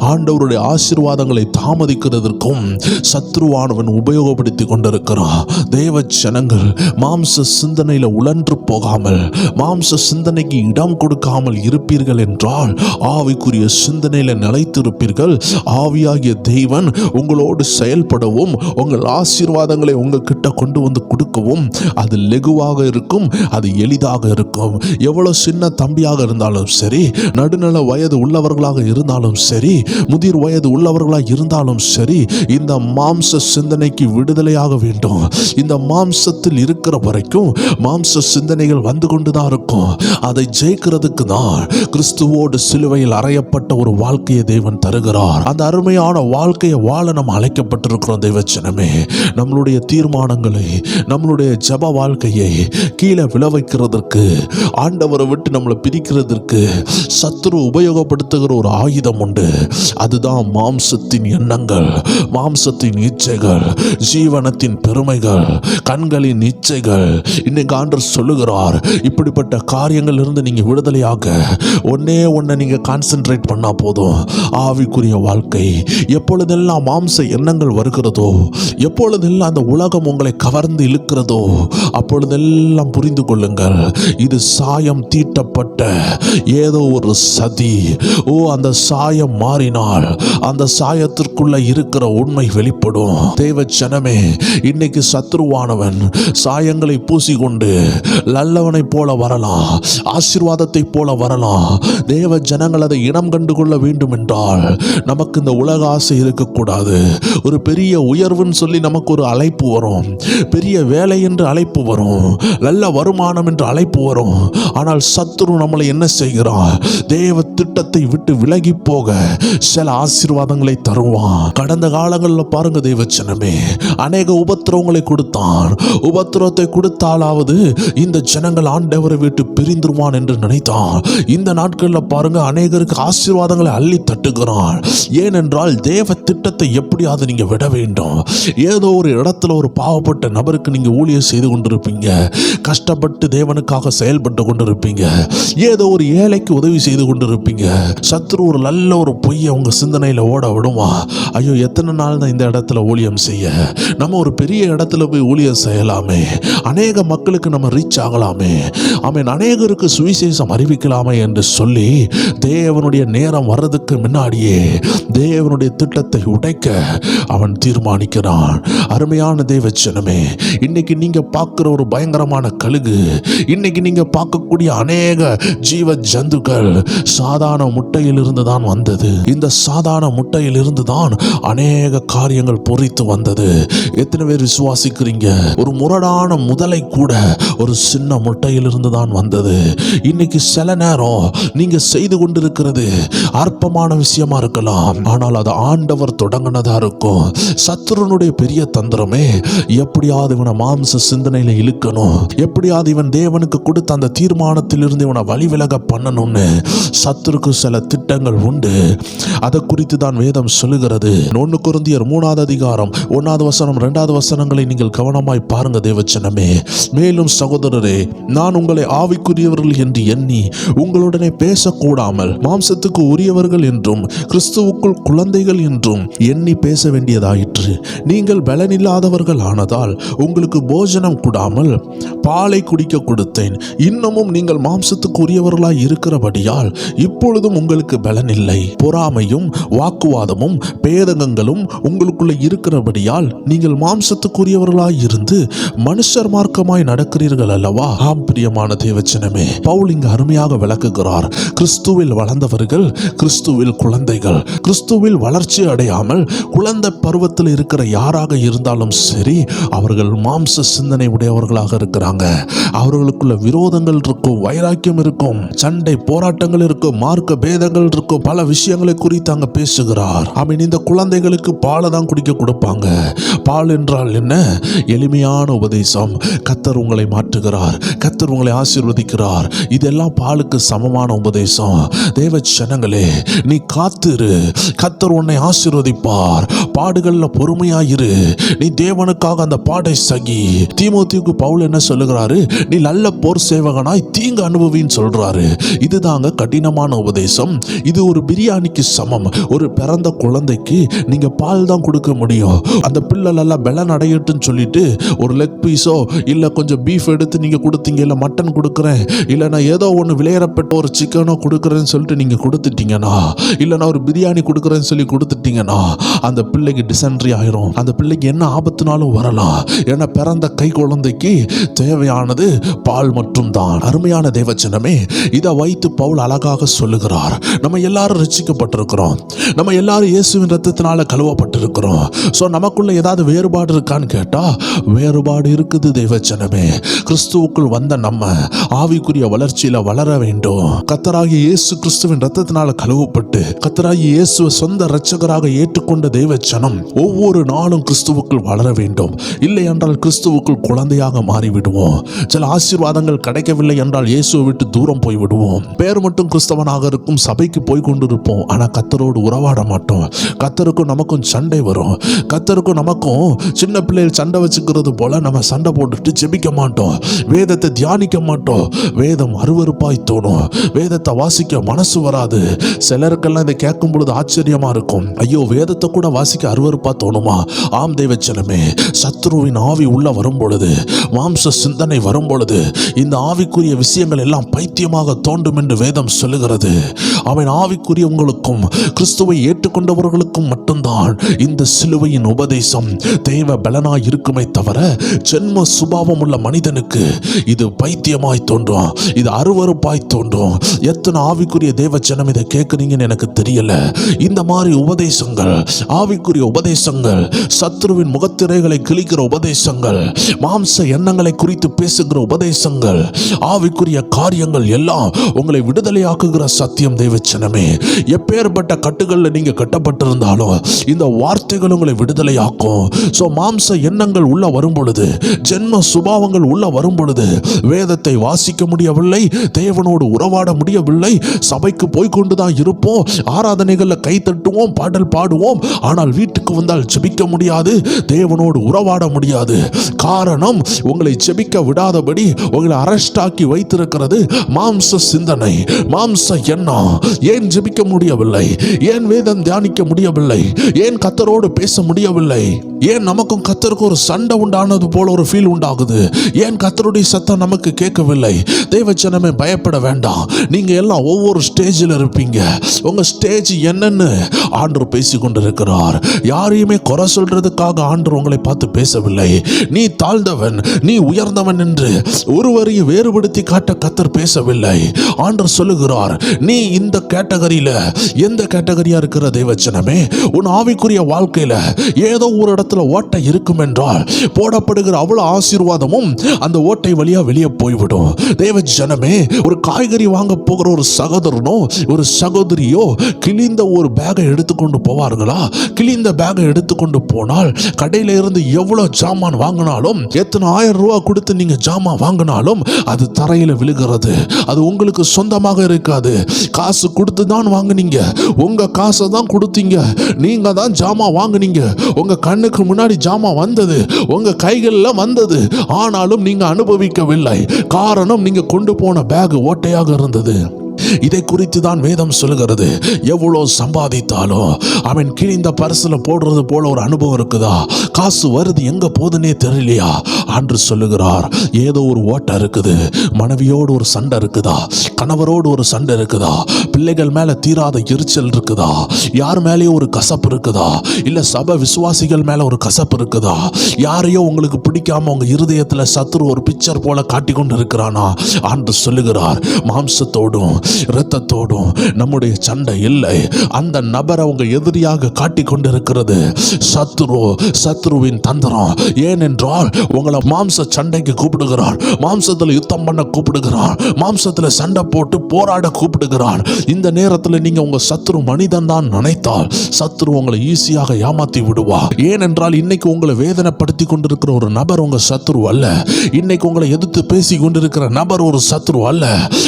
ஆண்டவருடைய ஆசீர்வாதங்களை தாமதிக்கிறதற்கும் சத்ருவானவன் உபயோகப்படுத்தி கொண்டிருக்கிறான். தேவ ஜனங்கள் மாம்ச சிந்தனையில உழன்று போகாமல், மாம்ச சிந்தனைக்கு இடம் கொடுக்காமல் இருப்பீர்கள் என்றால் ஆவிக்குரிய சிந்தனையில நிலைத்திருப்பீர்கள். ஆவியாகிய தேவன் உங்களோடு செயல்படவும் உங்கள் ஆசீர்வாதங்களை உங்ககிட்ட கொண்டு வந்து கொடுக்கவும் அது லெகுவாக இருக்கும், அது எளிதாக இருக்கும். எவ்வளவு சின்ன தம்பியாக இருந்தாலும் சரி, நடுநில வயது உள்ளவர்களாக இருந்தாலும் சரி, முதிர் வயது உள்ளவர்களாக இருந்தாலும் சரி, இந்த மாம்ச சிந்தனைக்கு விடுதலையாக வேண்டும். இந்த மாம்சத்தில் இருக்கிற வரைக்கும் மாம்ச சிந்தனைகள் வந்து கொண்டுதான் இருக்கும். அதை ஜெயிக்கிறதுக்கு தான் கிறிஸ்துவோடு சிலுவையில் அறையப்பட்ட ஒரு வாழ்க்கையை தேவன் தருகிறார். அந்த அருமையான வாழ்க்கையை வாழ நம்ம அழைக்கப்பட்டிருக்கிறோம். தேவச்சனமே, நம்மளுடைய தீர்மானங்களை, நம்மளுடைய ஜப வாழ்க்கையை கீழே விழ வைக்கிறதற்கு, ஆண்டவரை விட்டு நம்மளை பிரிக்கிறதற்கு சத்துரு உபயோகப்படுத்துகிற ஒரு ஆயுதம் உண்டு. அதுதான் மாம்சத்தின் எண்ணங்கள், மாம்சத்தின் இச்சைகள், ஜீவனத்தின் பெருமைகள், கண்களின் இச்சைகள். இன்னைக்கு ஆண்டவர் சொல்லுகிறார், இப்படிப்பட்ட காரியங்கள் இருந்து நீங்க விடுதலையாக ஒன்றை நீங்க கான்சென்ட்ரேட் பண்ணா போதும். ஆவிக்குரிய வாழ்க்கை. எப்பொழுதெல்லாம் மாம்ச எண்ணங்கள் வருகிறதோ, எப்பொழுதெல்லாம் அந்த உலகம் உங்களை கவர்ந்து இழுக்கிறதோ, அப்பொழுதெல்லாம் புரிந்து கொள்ளுங்கள், இது சாயம் தீட்டப்பட்ட ஏதோ ஒரு சதி. அந்த சாயம் மாறினால் அந்த சாயத்திற்குள்ள இருக்கிற உண்மை வெளிப்படும். தேவ ஜனமே, இன்னைக்கு சத்ருவானவன் சாயங்களை பூசிக்கொண்டு நல்லவனை போல வரலாம், ஆசீர்வாதத்தை போல வரலாம். தேவ ஜனங்கள் அதை இனம் கண்டு கொள்ள வேண்டும் என்றால் நமக்கு இந்த உலக ஆசை இருக்கக்கூடாது. ஒரு பெரிய உயர்வுன்னு சொல்லி நமக்கு ஒரு அழைப்பு வரும், பெரிய வேலை என்று அழைப்பு வரும், நல்ல வருமானம் என்று அழைப்பு வரும். ஆனால் சத்துரு நம்மளை என்ன செய்கிறான்? தேவ திட்டத்தை விட்டு விலகி போக சில ஆசீர்வாதங்களை தருவான். கடந்த காலங்களில் பாருங்க தேவச்சனமே, அநேக உபத்திரவங்களை கொடுத்தான். உபத்திரவத்தை கொடுத்தாலாவது இந்த ஜனங்கள் ஆண்டவரை விட்டு பிரிந்துருவான் என்று நினைத்தான். இந்த நாட்களில் பாருங்க, அநேகருக்கு ஆசீர்வாதங்களை அள்ளி தட்டுகிறான். ஏனென்றால் தேவ திட்டத்தை எப்படியாவது நீங்க விட வேண்டும். ஏதோ ஒரு இடத்துல ஒரு பாவப்பட்ட நபருக்கு நீங்க ஊழியம் செய்து கொண்டிருப்பீங்க, கஷ்டப்பட்டு தேவனுக்காக செயல்பட்டு கொண்டிருப்பீங்க, ஏதோ ஒரு ஏழைக்கு உதவி செய்து கொண்டிருப்பீங்க. சத்துரு ஒரு நல்ல ஒரு பொய்யை உங்க சிந்தனையில ஓட விடுமா? ஐயோ, எத்தனை நாள் தான் இந்த இடத்துல ஊழியம் செய்ய, நம்ம ஒரு பெரிய இடத்துல போய் ஊழியம் செய்யலாமே, அநேக மக்களுக்கு நம்ம ரீச் ஆகலாமே, ஆமென், அநேகருக்கு சுவிசேஷம் அறிவிக்கலாமே என்று சொல்லி தேவனுடைய நேரம் வர்றதுக்கு முன்னாடியே தேவனுடைய திட்டத்தை உடைக்க அவன் தீர்மானிக்கிறான். அருமையான தேவச்சனமே, இன்னைக்கு நீங்க பார்க்கிற ஒரு பயங்கரமான கழுகு, இன்னைக்கு நீங்க பார்க்கக்கூடிய அநேக ஜீவ ஜந்துக்கள் சாதாரண முட்டையில் இருந்து தான் வந்தது. இந்த சாதாரண முட்டையில் இருந்து தான் அநேக காரியங்கள் பொறித்து வந்தது. எத்தனை பேர் விசுவாசிக்கிறீங்க? ஒரு முரடான முதலை கூட ஒரு சின்ன முட்டையில் இருந்து தான் வந்தது. இன்னைக்கு சில நேரம் நீங்க செய்து கொண்டிருக்கிறது அற்பமான விஷயமா இருக்கலாம், ஆனால் அது ஆண்டவர் தொடங்கினதா இருக்கும். சத்துருனுடைய பெரிய தந்திரமே, எப்படியாவது இவனை மாம்ச சிந்தனையில இழுக்கணும், எப்படியாவது இவன் தேவனுக்கு கொடுத்த அந்த தீர்மானத்தில் இருந்து இவனை வழி விலக பண்ணணும்னு சத்துருக்கு சில திட்டங்கள் உண்டு. அதை குறித்து தான் வேதம் சொல்லுகிறது. 1 கொரிந்தியர் 3 அதிகாரம் 1 வசனம் 2 வசனங்களை நீங்கள் கவனமாய் பாருங்க தேவச்சனமே. மேலும் சகோதரரே, நான் உங்களை ஆவிக்குரியவர்கள் என்று எண்ணி உங்களுடனே பேசக்கூடாமல் மாம்சத்துக்கு உரியவர்கள் என்றும் கிறிஸ்துவுக்குள் குழந்தைகள் என்றும் எண்ணி பேச வேண்டியதாயிற்று. நீங்கள் பலனில்லாதவர்கள் ஆனதால் உங்களுக்கு போஜனம் கூடாமல் பாலை குடிக்க கொடுத்தேன். இன்னமும் நீங்கள் மாம்சத்துக்கு உரியவர்களாய் இருக்கிறபடியால் இப்பொழுதும் உங்களுக்கு பலன் இல்லை. பொறாமையும் வாக்குவாதமும் பேதகங்களும் உங்களுக்குள்ள இருக்கிறபடியால் நீங்கள் மாம்சத்துக்குரியவர்களாய் இருந்து மனுஷர் மார்க்கமாய் நடக்கிறீர்கள் அல்லவா? ஆம் பிரியமான தேவச்சனமே, பவுல் இங்கு அருமையாக விளக்குகிறார். கிறிஸ்துவில் வளர்ந்தவர்கள் கிறிஸ்துவில் குழந்தைகள். கிறிஸ்துவில் வளர்ச்சி அடையாமல் குழந்தை பருவத்தில் இருக்கிற யாராக இருந்தாலும் சரி, அவர்கள் மாம்ச சிந்தனை உடையவர்களாக இருக்கிறாங்க. அவர்களுக்குள்ள விரோதங்கள் இருக்கும், வைராக்கியம் இருக்கும், சண்டை போராட்டங்கள் இருக்கும், மார்க்க பேதங்கள் இருக்கும், பல விஷயங்களை குறித்து அங்க பேசுகிறார். ஆமீன். இந்த குழந்தைகளுக்கு பாலை தான் குடிக்க கொடுப்பாங்க. பால் என்றால் என்ன? எளிமையான உபதேசம். கர்த்தர் உங்களை மாற்றுகிறார், கர்த்தர் உங்களை ஆசீர்வதிக்கிறார். இதெல்லாம் பாலுக்கு சமமான உபதேசம். தேவ ஜனங்களே, நீ காத்திரு, கர்த்தர் உன்னை ஆசீர்வதிப்பார். பாடுகள்ல பொறுமையாயிரு. நீ தேவனுக்காக அந்த பாடை சகி. தீமோத்தேயுக்கு பவுல் என்ன சொல்லுகிறாரு? நீ நல்ல போர் சேவகனாய் தீங்கு அனுபவின்னு சொல்றாரு. இதுதாங்க கடினமான உபதேசம். இது ஒரு பிரியாணிக்கு சமம். ஒரு பிறந்த குழந்தைக்கு நீங்க பால் தான் கொடுக்க முடியும். அந்த பிள்ளை நல்லா பலன் அடையட்டுன்னு சொல்லிட்டு ஒரு லெக் பீஸோ இல்ல கொஞ்சம் பீஃப் எடுத்து நீங்க கொடுத்தீங்க, இல்ல மட்டன் கொடுக்குறேன், இல்ல நான் ஏதோ ஒன்று விளையாடப்பட்ட ஒரு சிக்கனோ கொடுக்குறேன்னு சொல்லிட்டு நீங்க கொடுத்துட்டீங்கன்னா, இல்ல நான் ஒரு பிரியாணி கொடுக்குறேன்னு சொல்லி கொடுத்துட்டீங்கன்னா, அந்த பிள்ளைக்கு டிசென்ட்ரி ஆயிரும். அந்த பிள்ளைக்கு என்ன ஆபத்துனாலும் வரலாம். ஏன்னா பிறந்த கை குழந்தைக்கு தேவையானது பால் மட்டும் தான். அருமையான தேவச்சனமே, இதை வைத்து பவுல் அழகாக சொல்லுகிறார். நம்ம எல்லாரும் ரட்சிக்கப்பட்டிருக்கிறோம். நம்ம எல்லாரும் இயேசுவின் ரத்தத்தினால கழுவப்பட்டிருக்கிறோம். ஸோ நமக்குள்ள ஏதாவது வேறுபாடு இருக்கான்னு கேட்டா வேறுபாடு இருக்குது தேவச்சனமே. கிறிஸ்துவுக்குள் வந்த நம்ம ஆவிக்குரிய வளர்ச்சியில வளர வேண்டும். கர்த்தராகிய இயேசு கிறிஸ்துவின் ரத்தத்தினால கழுவப்பட்டு கர்த்தராகிய இயேசுவை சொந்த இரட்சகராக ஏற்றுக்கொண்ட தேவச்சனம் ஒவ்வொரு நாளும் கிறிஸ்துவுக்குள் வளர வேண்டும். இல்லை என்றால் கிறிஸ்துவுக்குள் குழந்தையாக மாறிவிடுவோம். சில ஆசீர்வாதங்கள் கிடைக்கவில்லை என்றால் இயேசுவை விட்டு தூரம் போய் விடுவோம். பேர் மட்டும் கிறிஸ்தவனாக இருக்கும், சபைக்கு போய் கொண்டிருப்போம், ஆனா கர்த்தரோடு உறவாட மாட்டோம். கர்த்தருக்கும் நமக்கும் சண்டை வரும். கர்த்தருக்கும் நமக்கும் சின்ன பிள்ளைகள் சண்டை வச்சுக்கிறது போல நம்ம சண்டை போட்டுட்டு ஜெபிக்க மாட்டோம். வேதத்தை தியானிக்க மாட்டோம். வேதம் அருவருப்பாய் தோணும். வேதத்தை வாசிக்க மனசு வராது. சிலருக்கெல்லாம் இதை கேட்கும் பொழுது ஆச்சரியமா இருக்கும். ஐயோ, வேதத்தை கூட வாசிக்க அருவருப்பா தோணுமா? ஆம் தேவச்சனமே, சத்ருவின் ஆவி உள்ள வரும் பொழுது, மாம்ச சிந்தனை வரும் பொழுது, இந்த ஆவிக்குரிய விஷயங்கள் எல்லாம் பைத்தியமாக தோன்றும் என்று வேதம் சொல்லுகிறது. அவன் ஆவிக்குரியவங்களுக்கும் கிறிஸ்துவை ஏற்றுக்கொண்டவர்களுக்கும் மட்டும்தான் இந்த சிலுவையின் உபதேசம் தேவ பலனாய் இருக்குமே தவிர ஜென்ம சுபாவம் உள்ள மனிதனுக்கு இது பைத்தியமாய் தோன்றும், இது அருவருப்பாய் தோன்றும். எத்தனை ஆவிக்குரிய தேவ ஜனம் இதை கேட்குறீங்கன்னு எனக்கு தெரியல. இந்த மாதிரி உபதேசங்கள், ஆவிக்குரிய உபதேசங்கள், சத்ருவின் முகத்திரைகளை கிழிக்கிற உபதேசங்கள், மாம்ச எண்ணங்களை குறித்து பேசுகிற உபதேசங்கள், ஆவிக்குரிய காரியங்கள் எல்லாம் உங்களை விடுதலையாக்குகிற சத்தியம் தேவச்சனமே. எப்பேற்பட்ட கட்டுகளில் நீங்க கட்டப்பட்டிருந்தாலும் இந்த வார்த்தைகள் உங்களை விடுதலையாக்கும். சோ மாம்ச எண்ணங்கள் உள்ள வரும் பொழுது, ஜென்ம சுபாவங்கள் உள்ள வரும் பொழுது, வேதத்தை வாசிக்க முடியவில்லை, தேவனோடு உறவாட முடியவில்லை, சபைக்கு போய்கொண்டுதான் இருப்போம், ஆராதனைகள்ல கை தட்டுவோம், பாடல் பாடுவோம், ஆனால் வீட்டுக்கு வந்தால் ஜெபிக்க முடியாது, தேவனோடு உறவாட முடியாது. காரணம், உங்களை ஜெபிக்க விடாதபடி உங்களை அரெஸ்ட் ஆக்கி வைத்திருக்கிறது மாம்ச சிந்தனை, மாம்ச எண்ணம். ஏன் ஜெபிக்க முடியவில்லை? ஏன் வேதம் தியானிக்க முடியவில்லை? ஏன் கர்த்தரோடு பேச முடியவில்லை? ஏன் நமக்கும் கர்த்தருக்கு ஒரு சண்டை உண்டானது போல ஒரு ஃபீல் உண்டாகுது? ஏன் கர்த்தருடைய சத்தம் நமக்கு கேட்கவில்லை? தேவஜனமே, பயப்பட வேண்டாம். நீங்க எல்லாம் ஒவ்வொரு ஸ்டேஜில் இருப்பீங்க. உங்க ஸ்டேஜ் என்னன்னு ஆண்டவர் பேசி கொண்டிருக்கிறார். யாரையுமே குறை சொல்றதுக்காக ஆண்டவர் உங்களை பார்த்து பேசவில்லை. நீ தாழ்ந்தவன், நீ உயர்ந்தவன் என்று ஒருவரையும் வேறுபடுத்தி காட்ட கர்த்தர் பேசவில்லை. ஆண்டவர் சொல்லுகிறார், நீ இந்த கேட்டகரியில எந்த கேட்டகரியா இருக்கிற தேவஜனமே, உன் ஆவிக்குரிய வாழ்க்கையில ஏதோ ஒரு இடத்துல மாம்சத்துல ஓட்டை இருக்கும் என்றால் போடப்படுகிற அவ்வளவு ஆசீர்வாதமும் அந்த ஓட்டை வழியா வெளியே போய்விடும். தேவ ஜனமே, ஒரு காய்கறி வாங்க போகிற ஒரு சகோதரனோ ஒரு சகோதரியோ கிழிந்த ஒரு பேக்கை எடுத்துக்கொண்டு போவார்களா? கிழிந்த பேக்கை எடுத்துக்கொண்டு போனால் கடையில இருந்து எவ்வளவு ஜாமான் வாங்கினாலும், எத்தனை 1000 ரூபாய் கொடுத்து நீங்க ஜாமான் வாங்கினாலும் அது தரையில விழுகிறது. அது உங்களுக்கு சொந்தமாக இருக்காது. காசு கொடுத்து தான் வாங்குனீங்க, உங்க காசை தான் கொடுத்தீங்க, நீங்க தான் ஜாமான் வாங்குனீங்க, உங்க கண்ணுக்கு முன்னாடி ஜாமான் வந்தது, உங்க கைகளில் வந்தது, ஆனாலும் நீங்க அனுபவிக்கவில்லை. காரணம், நீங்க கொண்டு போன பேக் ஓட்டையாக இருந்தது. இதை குறித்து தான் வேதம் சொல்லுகிறது. எவ்வளோ சம்பாதித்தாலும் அவன் கிழிந்த பரிசுல போடுறது போல ஒரு அனுபவம் இருக்குதா? காசு வருது, எங்க போதுன்னே தெரியலையா? அன்று சொல்லுகிறார், ஏதோ ஒரு ஓட்டை இருக்குது. மனைவியோடு ஒரு சண்டை இருக்குதா? கணவரோடு ஒரு சண்டை இருக்குதா? பிள்ளைகள் மேல தீராத எரிச்சல் இருக்குதா? யார் மேலேயோ ஒரு கசப்பு இருக்குதா? இல்ல சபை விசுவாசிகள் மேல ஒரு கசப்பு இருக்குதா? யாரையோ உங்களுக்கு பிடிக்காம உங்க இருதயத்துல சத்துரு ஒரு பிக்சர் போல காட்டி கொண்டு இருக்கிறானா? அன்று சொல்லுகிறார், மாம்சத்தோடும் இரத்தத்தோடும் நம்முடைய சண்டை இல்லை. அந்த நபரை அவங்க எதிரியாக காட்டி கொண்டிருக்கிறது சத்துருவின் தந்திரம். ஏனென்றால் உங்களை மாம்ச சண்டைக்கு கூப்பிடுகிறார், மாம்சத்தில் யுத்தம் பண்ண கூப்பிடுகிறார், மாம்சத்தில் சண்டை போட்டு போராட கூப்பிடுகிறார். இந்த நேரத்தில் நீங்க உங்க சத்துரு மனிதன் தான் நினைத்தால் சத்துரு உங்களை ஈஸியாக ஏமாத்தி விடுவார். ஏனென்றால் இன்னைக்கு உங்களை வேதனைப்படுத்தி கொண்டிருக்கிற ஒரு நபர் உங்க சத்துரு அல்ல. இன்னைக்கு உங்களை எதிர்த்து பேசி கொண்டிருக்கிற நபர் ஒரு சத்துரு அல்ல.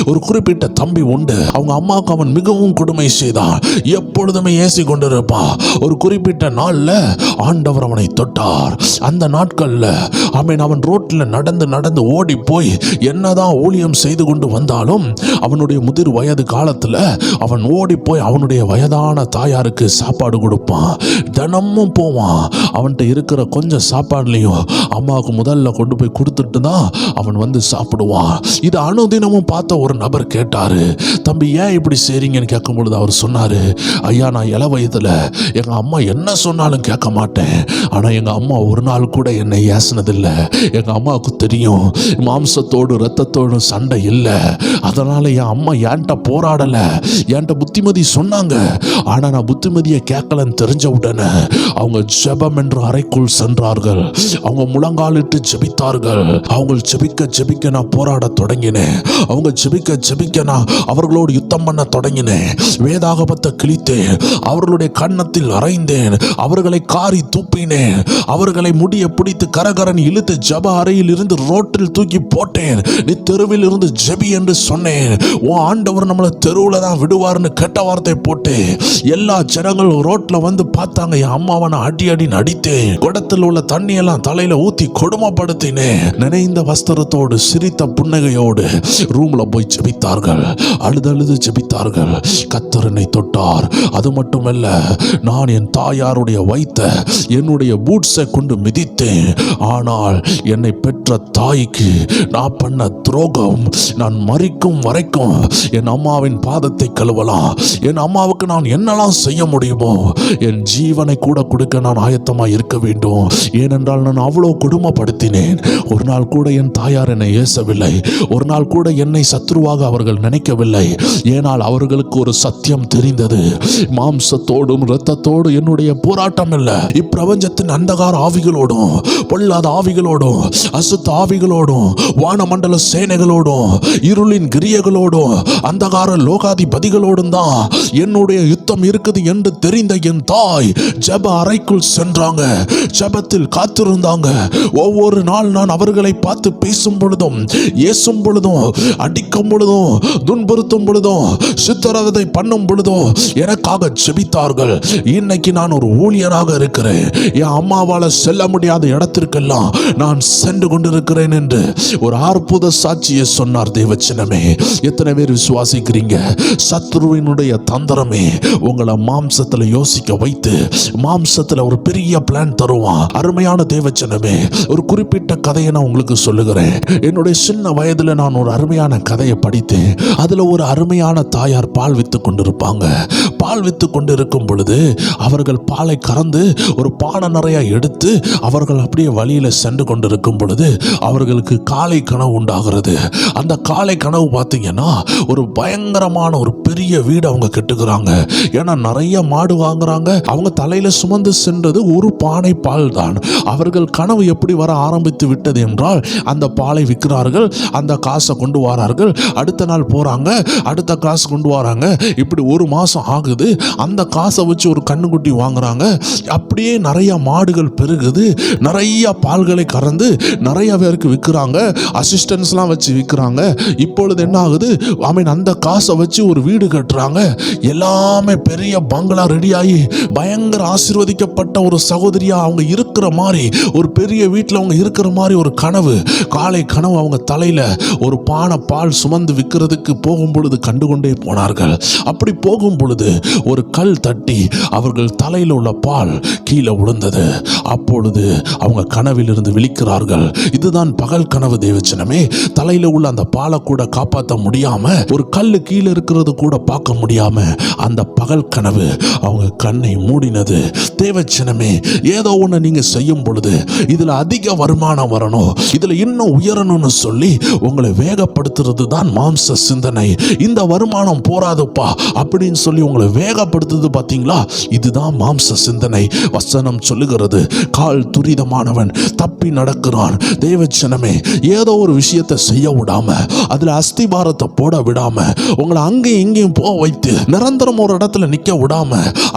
ஒரு குறிப்பிட்ட தம்பி உண்டு, அவங்க அம்மாவுக்கு அவன் மிகவும் கொடுமை செய்தான், எப்பொழுதுமே ஏசி கொண்டிருப்பான். ஒரு குறிப்பிட்ட நாள்ல ஆண்டவர் அவனை தொட்டார். அந்த நாட்கள்ல அவன் ரோட்ல நடந்து நடந்து ஓடி போய் என்னதான் ஊழியம் செய்து கொண்டு வந்தாலும் அவனுடைய முதிர் வயது காலத்துல அவன் ஓடி போய் அவனுடைய வயதான தாயாருக்கு சாப்பாடு கொடுப்பான். தினமும் போவான். அவன்கிட்ட இருக்கிற கொஞ்சம் சாப்பாடுலையும் அம்மாவுக்கு முதல்ல கொண்டு போய் கொடுத்துட்டு தான் அவன் வந்து சாப்பிடுவான். இது அனுதினமும் பார்த்த ஒரு நபர் கேட்டாரு, தம்பி ஏன் இப்படி செய்றீங்கன்னு கேட்கும் பொழுது அவர் சொன்னாரு, ஐயா, நான் இள வயதுல எங்க அம்மா என்ன சொன்னாலும் கேட்க மாட்டேன். ஆனா எங்க அம்மா ஒரு நாள் கூட என்னை ஏசினதில்லை. எங்க அம்மாவுக்கு தெரியும் மாம்சத்தோடு இரத்தத்தோடு சண்டை இல்லை. அதனால என் அம்மா என்கிட்ட போராடல, என்கிட்ட புத்திமதி சொன்னாங்க. ஆனா நான் புத்திமதியை கேட்கலன்னு தெரிஞ்ச உடனே அவங்க ஜெபம் என்ற அறைக்குள் சென்றார்கள். அவங்க முழங்காலிட்டு ஜெபித்தார்கள். அவங்க ஜெபிக்க ஜெபிக்க நான் போராட தொடங்கினேன். அவங்க ஜெபிக்க ஜெபிக்க நான் அவர்களோடு யுத்தம் பண்ண தொடங்கினேன். வேதாகமத்தை கிழித்தேன், அவர்களுடைய கன்னத்தில் அறைந்தேன், அவர்களை காரி தூப்பினேன், அவர்களை முடிய பிடித்து கரகரன் இழுத்து ஜப அறையில் இருந்து ரோட்டில் தூக்கி போட்டேன். நீ தெருவில் இருந்து ஜெபி என்று சொன்னேன். உன் ஆண்டவர் நம்மளை தெருவில் தான் விடுவார்னு கெட்ட வார்த்தை போட்டு எல்லா ஜனங்களும் ரோட்ல வந்து பார்த்தாங்க. என் அம்மாவை நான் அடி அடி நடித்தேன். குடத்தில் உள்ள தண்ணியெல்லாம் தலையில ஊத்தி கொடுமைப்படுத்தினேன். நினைந்த வஸ்திரத்தோடு சிரித்த புன்னகையோடு ரூம்ல போய் ஜெபித்தார்கள். அழுது ஜெபித்தார்கள். கர்த்தர் என்னை தொட்டார். அது மட்டுமல்ல, நான் என் தாயாருடைய வைத்த என்னுடைய பூட்ஸை கொண்டு மிதித்தேன். ஆனால் என்னை பெற்ற தாய்க்கு நான் பண்ண துரோகம், நான் மரிக்கும் வரைக்கும் என் அம்மாவின் பாதத்தை கழுவலாம். என் அம்மாவுக்கு நான் என்னெல்லாம் செய்ய முடியுமோ என் ஜீவனை கூட கொடுக்க நான் ஆயத்தமாக இருக்க வேண்டும். ஏனென்றால் நான் அவ்வளோ கொடுமைப்படுத்தினேன். ஒரு நாள் கூட என் தாயார் என்னை ஏசவில்லை. ஒரு நாள் கூட என்னை சத்ருவாக அவர்கள் நினைக்கவில்லை. ஏனால் அவர்களுக்கு ஒரு சத்தியம் தெரிந்தது, மாம்சத்தோடும் இரத்தத்தோடு என்னுடைய போராட்டம் இல்லை. இப்பிரபஞ்சத்தின் அந்தகார ஆவிகளோடும் பொல்லாத ஆவிகளோடும் அசுத்த ஆவிகளோடும் வானமண்டல சேனைகளோடும் இருளின் கிரியைகளோடும் அந்தகார லோகாதிபதிகளோடும் தான் என்னுடைய யுத்தம் இருக்குது என்று தெரிந்த என் தாய் ஜெப அறைக்குள் சென்றாங்க. ஜெபத்தில் காத்திருந்தாங்க. ஒவ்வொரு நாள் நான் அவர்களை பார்த்து பேசும் பொழுதும் ஏசும் பொழுதும் அடிக்கும் பொழுதும் துன்புறுத்தும் பொழுதும் சித்திரவதை பண்ணும் பொழுதும் எனக்காக ஜெபித்தார்கள். இன்னைக்கு நான் ஒரு ஊழியராக இருக்கிறேன். என் அம்மாவால செல்ல முடியாத இடத்திற்கெல்லாம் நான் சென்று கொண்டிருக்கிறேன் என்று ஒரு அற்புத சாட்சியை சொன்னார். தேவச்சனமே, எத்தனை பேர் விசுவாசிக்கிறீங்க? சத்ருவினுடைய தந்திரமே உங்களை மாம்சத்துல யோசிக்க வைத்து மாம்சத்துல ஒரு பெரிய பிளான் தருவான். அருமையான தேவச்சனமே, ஒரு குறிப்பிட்ட கதையை நான் உங்களுக்கு சொல்லுகிறேன். என்னுடைய சின்ன வயதுல நான் ஒரு அருமையான கதையை படித்தேன். அதுல அதுல ஒரு அருமையான தாயார் பால் வித்து கொண்டிருப்பாங்க. பால் வித்து கொண்டிருக்கும் பொழுது அவர்கள் பாலை கறந்து ஒரு பானை நிறைய எடுத்து அவர்கள் அப்படியே வழியில சென்று கொண்டிருக்கும் பொழுது அவர்களுக்கு காலை கனவு உண்டாகிறது. அந்த காலை கனவு பார்த்தீங்கன்னா ஒரு பயங்கரமான ஒரு பெரிய வீடு அவங்க கட்டுகிறாங்க. ஏன்னா நிறைய மாடு வாங்குறாங்க. அவங்க தலையில சுமந்து சென்றது ஒரு பானை பால் தான். அவர்கள் கனவு எப்படி வர ஆரம்பித்து விட்டது என்றால், அந்த பாலை விற்கிறார்கள், அந்த காசை கொண்டு வரார்கள், அடுத்த நாள் போறாங்க, அடுத்த காசு கொண்டு வராங்க. இப்படி ஒரு மாசம் ஆகுது. அந்த காசை வச்சு ஒரு கண்ணுக்குட்டி வாங்குறாங்க. அப்படியே நிறைய மாடுகள் பெருகுது. நிறைய பால்களை கறந்து நிறைய பேருக்கு விற்கிறாங்க. அசிஸ்டன்ஸ்லாம் வச்சு விற்கிறாங்க. இப்பொழுது என்ன ஆகுது, அந்த காசை வச்சு ஒரு வீடு கட்டுறாங்க. எல்லாமே பெரிய பங்களா ரெடியாகி பயங்கர ஆசீர்வதிக்கப்பட்ட ஒரு சகோதரியா அவங்க இருக்கிற மாதிரி, ஒரு பெரிய வீட்டில் அவங்க இருக்கிற மாதிரி ஒரு கனவு, காலை கனவு அவங்க தலையில ஒரு பானை பால் சுமந்து விற்கிறதுக்கு போகும் பொழுது கண்டுகொண்டே போனார்கள். அப்படி போகும் பொழுது ஒரு கல் தட்டி அவர்கள் தலையில் உள்ள பால் கீழே விழுந்தது. அப்பொழுது அவங்க கனவில் இருந்து விழிக்கிறார்கள். இதுதான் பகல் கனவு தேவச்சனமே. தலையில உள்ள அந்த பாலை கூட காப்பாற்ற முடியாம, ஒரு கல்லு கீழே இருக்கிறது கூட பார்க்க முடியாம அந்த பகல் கனவு அவங்க கண்ணை மூடினது. தேவச்சனமே, ஏதோ ஒன்று நீங்க செய்யும் பொழுது இதுல அதிக வருமானம் வரணும், இதுல இன்னும் உயரணும்னு சொல்லி உங்களை வேகப்படுத்துறது தான் மாம்ச சிந்தனை. இந்த வருமானம் போராதுப்பா அப்படின்னு சொல்லி உங்களை வேகப்படுத்துது பாத்தீங்களா, இதுதான் மாம்ச சிந்தனை. வசனம் சொல்லுகிறது, கால் துரிதமானவன் தப்பி நடக்கிறான். தேவச்சனமே, ஏதோ ஒரு விஷயத்தை செய்ய விடாம, அதுல அஸ்திபாரத்தை போட விடாம, உங்களை அங்கேயும் இங்கேயும் போக வைத்து நிரந்தரம் ஒரு இடத்துல நிக்க விடாம,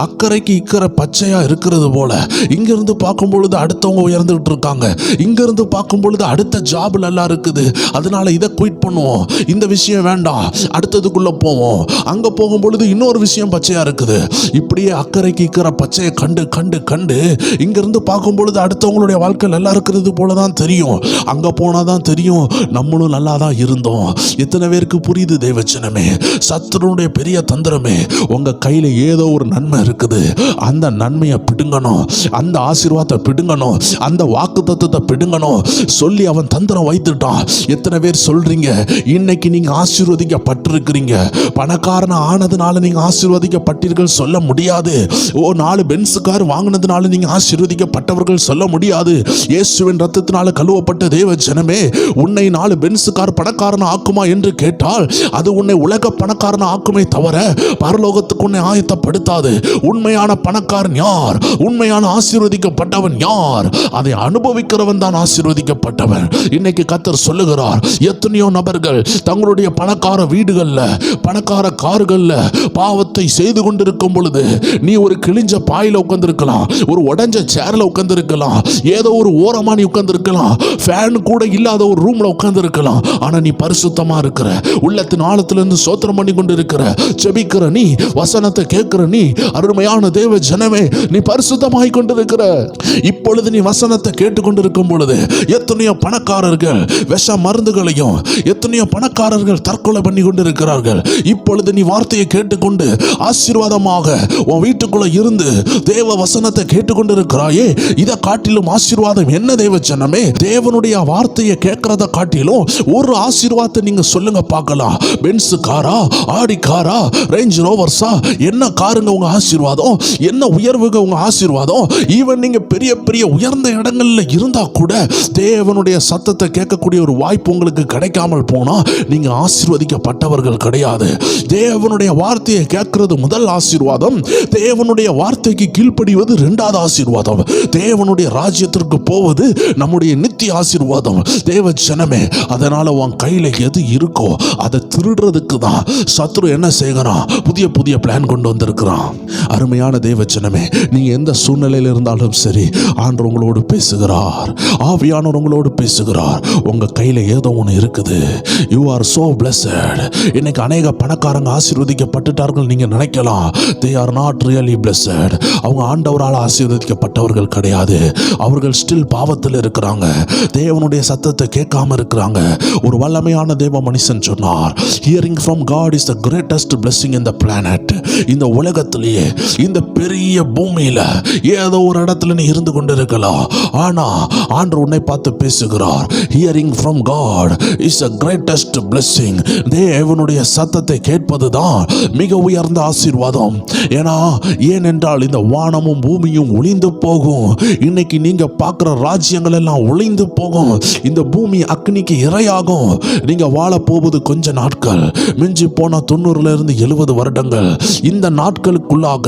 அக்கறைக்கு இக்கரை பச்சையா இருக்கிறது போல இங்கிருந்து பார்க்கும் பொழுது அடுத்தவங்க உயர்ந்துட்டு இருக்காங்க, இங்கிருந்து பார்க்கும் பொழுது அடுத்த ஜாப்ல எல்லாம் இருக்குது, அதனால இதை குயிட் பண்ணுவோம், இந்த விஷயம் வேண்டாம், அடுத்ததுக்குள்ள போவோம், அங்க போகும் பொழுது இன்னொரு விஷயம் பச்சையா இருக்குது. இப்படியே அக்கறைக்கு இக்கரை பச்சையை கண்டு கண்டு கண்டு இங்கிருந்து பார்க்கும் பொழுது அடுத்தவங்களுடைய வாழ்க்கை நல்லா இருக்கிறது போலதான் தெரியும். அங்க போனாதான் தெரியும் நம்மளும் நல்லா தான் இருந்தோம். எத்தனை பேருக்கு புரியுது தேவச்சனமே? சத்துருடைய பெரிய தந்திரமே, உங்க கையில ஏதோ ஒரு நன்மை இருக்குது, அந்த நன்மையை பிடுங்கணும், அந்த ஆசீர்வாதத்தை பிடுங்கணும், அந்த வாக்கு தத்துவத்தை பிடுங்கணும் சொல்லி அவன் தந்திரம் வைத்துட்டான். எத்தனை பேர் சொல்றீங்க இன்னைக்கு நீங்க ஆசீர்வதிக்கப்பட்டிருக்கிறீங்க, பணக்காரன ஆனதுனால நீங்க ஆசீர்வதிக்கப்பட்டீர்கள் சொல்ல முடியாது. ஓ 4 பென்ஸ் கார் வாங்கினதுனால நீங்க ஆசீர்வதிக்கப்பட்டவர்கள் சொல்ல முடியாது. இயேசுவின் ரத்தத்தினால கழுவப்பட்ட தேவ ஜனமே, உன்னை 4 பென்ஸ் கார் பணக்காரன ஆக்குமா என்று கேட்டால் அது உன்னை உலக பணக்காரன ஆக்குமே தவிர பரலோகத்துக்கு உன்னை ஆயத்தப்படுத்தாது. உண்மையான பணக்காரன் யார்? உண்மையான ஆசீர்வதிக்கப்பட்டவன் யார்? அதை அனுபவிக்கிறவன் தான் ஆசீர்வதிக்கப்பட்டவன். இன்னைக்கு கர்த்தர் சொல்லுகிறார், எத்தனையோ நபர்கள் தங்களுடைய பணக்கார வீடுகள்ல பணக்கார கார்கள்ல பாவத்தை செய்து கொண்டிருக்கும் பொழுது, நீ ஒரு கிழிஞ்ச பாயில உட்கார்ந்திருக்கலாம், ஒரு உடைஞ்ச சேர்ல உட்கார்ந்திருக்கலாம், ஏதோ ஒரு ஓரமா நீ உட்கார்ந்திருக்கலாம், ஃபேன் கூட இல்லாத ஒரு ரூம்ல உட்கார்ந்திருக்கலாம். ஆனா நீ பரிசுத்தமா இருக்கிற, உள்ளத்தின் ஆழத்திலிருந்து சோத்திரம் பண்ணி கொண்டு இருக்கிற, ஜெபிக்கிற நீ, வசனத்தை கேட்கிற நீ, அருமையான தேவ ஜனமே, நீ பரிசுத்தமாய் கொண்டிருக்கிற. இப்பொழுது நீ வசனத்தை கேட்டுக்கொண்டிருக்கும் பொழுது எத்தனையோ பணக்காரர்கள் விஷ மருந்துகளையும், எத்தனையோ பணக்காரர்கள் தற்கொலை பண்ணி கொண்டிருக்கிறார்கள். இப்பொழுது நீ வார்த்தையை கேட்டுக்கொண்டு ஆசீர்வாதமாக உன் வீட்டுக்குள்ள இருந்து தேவ வசனத்தை கேட்டுக்கொண்டிருக்கிறாயே, இதை காட்டிலும் ஆசீர்வாதம் என்ன தேவ ஜனமே? தேவனுடைய வார்த்தையை கேட்கறத காட்டிலும் ஒரு ஆசீர்வாதத்தை நீங்க சொல்லுங்க பார்க்கலாம். பென்ஸ் காரா, ஆடி காரா, ரேஞ்ச் ரோவர்ஸா, என்ன காருங்க உங்க ஆசீர்வாதம்? என்ன உயர்வுங்க உங்க ஆசீர்வாதம்? ஈவன் நீங்க பெரிய பெரிய உயர்ந்த இடங்கள்ல இருந்தா கூட தேவனுடைய சத்தத்தை கேட்கக்கூடிய ஒரு வாய்ப்பு உங்களுக்கு கிடைக்காமல் போனா நீங்க ஆசீர்வதிக்கப்பட்டவர்கள் கிடையாது. தேவனுடைய வார்த்தையை கேட்கிறது முதல் ஆசீர்வாதம், தேவனுடைய வார்த்தைக்கு கீழ்ப்படிவது 2வது ஆசீர்வாதம், தேவனுடைய ராஜ்யத்திற்கு போவது நம்முடைய நித்திய ஆசீர்வாதம். தேவ ஜனமே, அதனால உன் கையில எது இருக்கோ அதை திருடுறதுக்கு தான் சத்ரு என்ன செய்கிறான்? புதிய புதிய பிளான் கொண்டு வந்திருக்கிறான். அருமையான தேவ ஜனமே, நீங்க எந்த சூழ்நிலையில் இருந்தாலும் சரி, ஆண்டவர் உங்களோடு பேசுகிறார், ஆவியானவர் உங்களோடு பேசுகிறார். உங்க கையில ஏதோ ஒன்று இருக்குது. You are so blessed. இன்னைக்கு அநேக பணக்காரங்க ஆசீர்வதிக்கப்பட்டுட்டார்கள் நீங்க நினைக்கலாம். They are not really blessed. அவங்க ஆண்டவரால் ஆசீர்வதிக்கப்பட்டவர்கள் கிடையாது. அவர்கள் ஸ்டில் பாவத்தில் இருக்கிறாங்க, தேவனுடைய சத்தத்தை கேட்காம இருக்கிறாங்க. ஒரு வல்லமையான தேவ மனுஷன் சொன்னார், hearing from God is the greatest blessing in the planet. இந்த உலகத்திலேயே, இந்த பெரிய பூமியில ஏதோ ஒரு இடத்துல நீ இருந்து கொண்டிருக்கலாம், ஆனா ஆண்டவர் உன்னை பார்த்து பேசுகிறார். Hearing from God is the greatest blessing. தேவனுடைய சத்தத்தை கேட்பதுதான் மிக உயர்ந்த ஆசீர்வாதம். ஏனென்றால் இந்த வானமும் பூமியும் ஒளிந்து போகும். இன்னைக்கு நீங்க பார்க்குற ராஜ்யங்கள் எல்லாம் ஒளிந்து போகும். இந்த பூமி அக்னிக்கு இரையாகும். நீங்க வாழ போவது கொஞ்ச நாட்கள், மிஞ்சி போன 90-70 வருடங்கள். இந்த நாட்களுக்குள்ளாக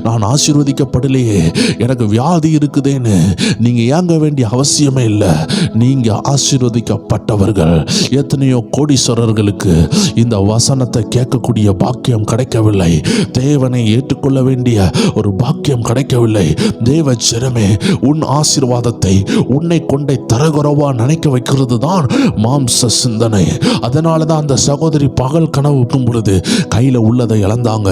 நான் ஆசீர்வதிக்கப்படலையே, எனக்கு வியாதி இருக்குதேன்னு நீங்க ஏங்க வேண்டிய அவசியமே இல்லை. நீங்க ஆசீர்வதிக்கப்பட்டவர்கள். எத்தனையோ கோடீஸ்வரர்களுக்கு இந்த வசனத்தை கேட்கக்கூடிய பாக்கியம் கிடைக்கவில்லை. தேவனை ஏற்றுக்கொள்ள வேண்டிய ஒரு பாக்கியம் கிடைக்கவில்லை. தேவ ஜனமே, உன் ஆசீர்வாதத்தை உன்னை கொண்டே தரகுறவா நினைக்க வைக்கிறது தான் மாம்ச சிந்தனை. அதனால தான் அந்த சகோதரி பகல் கனவுக்கும் பொழுது கையில உள்ளதை இழந்தாங்க.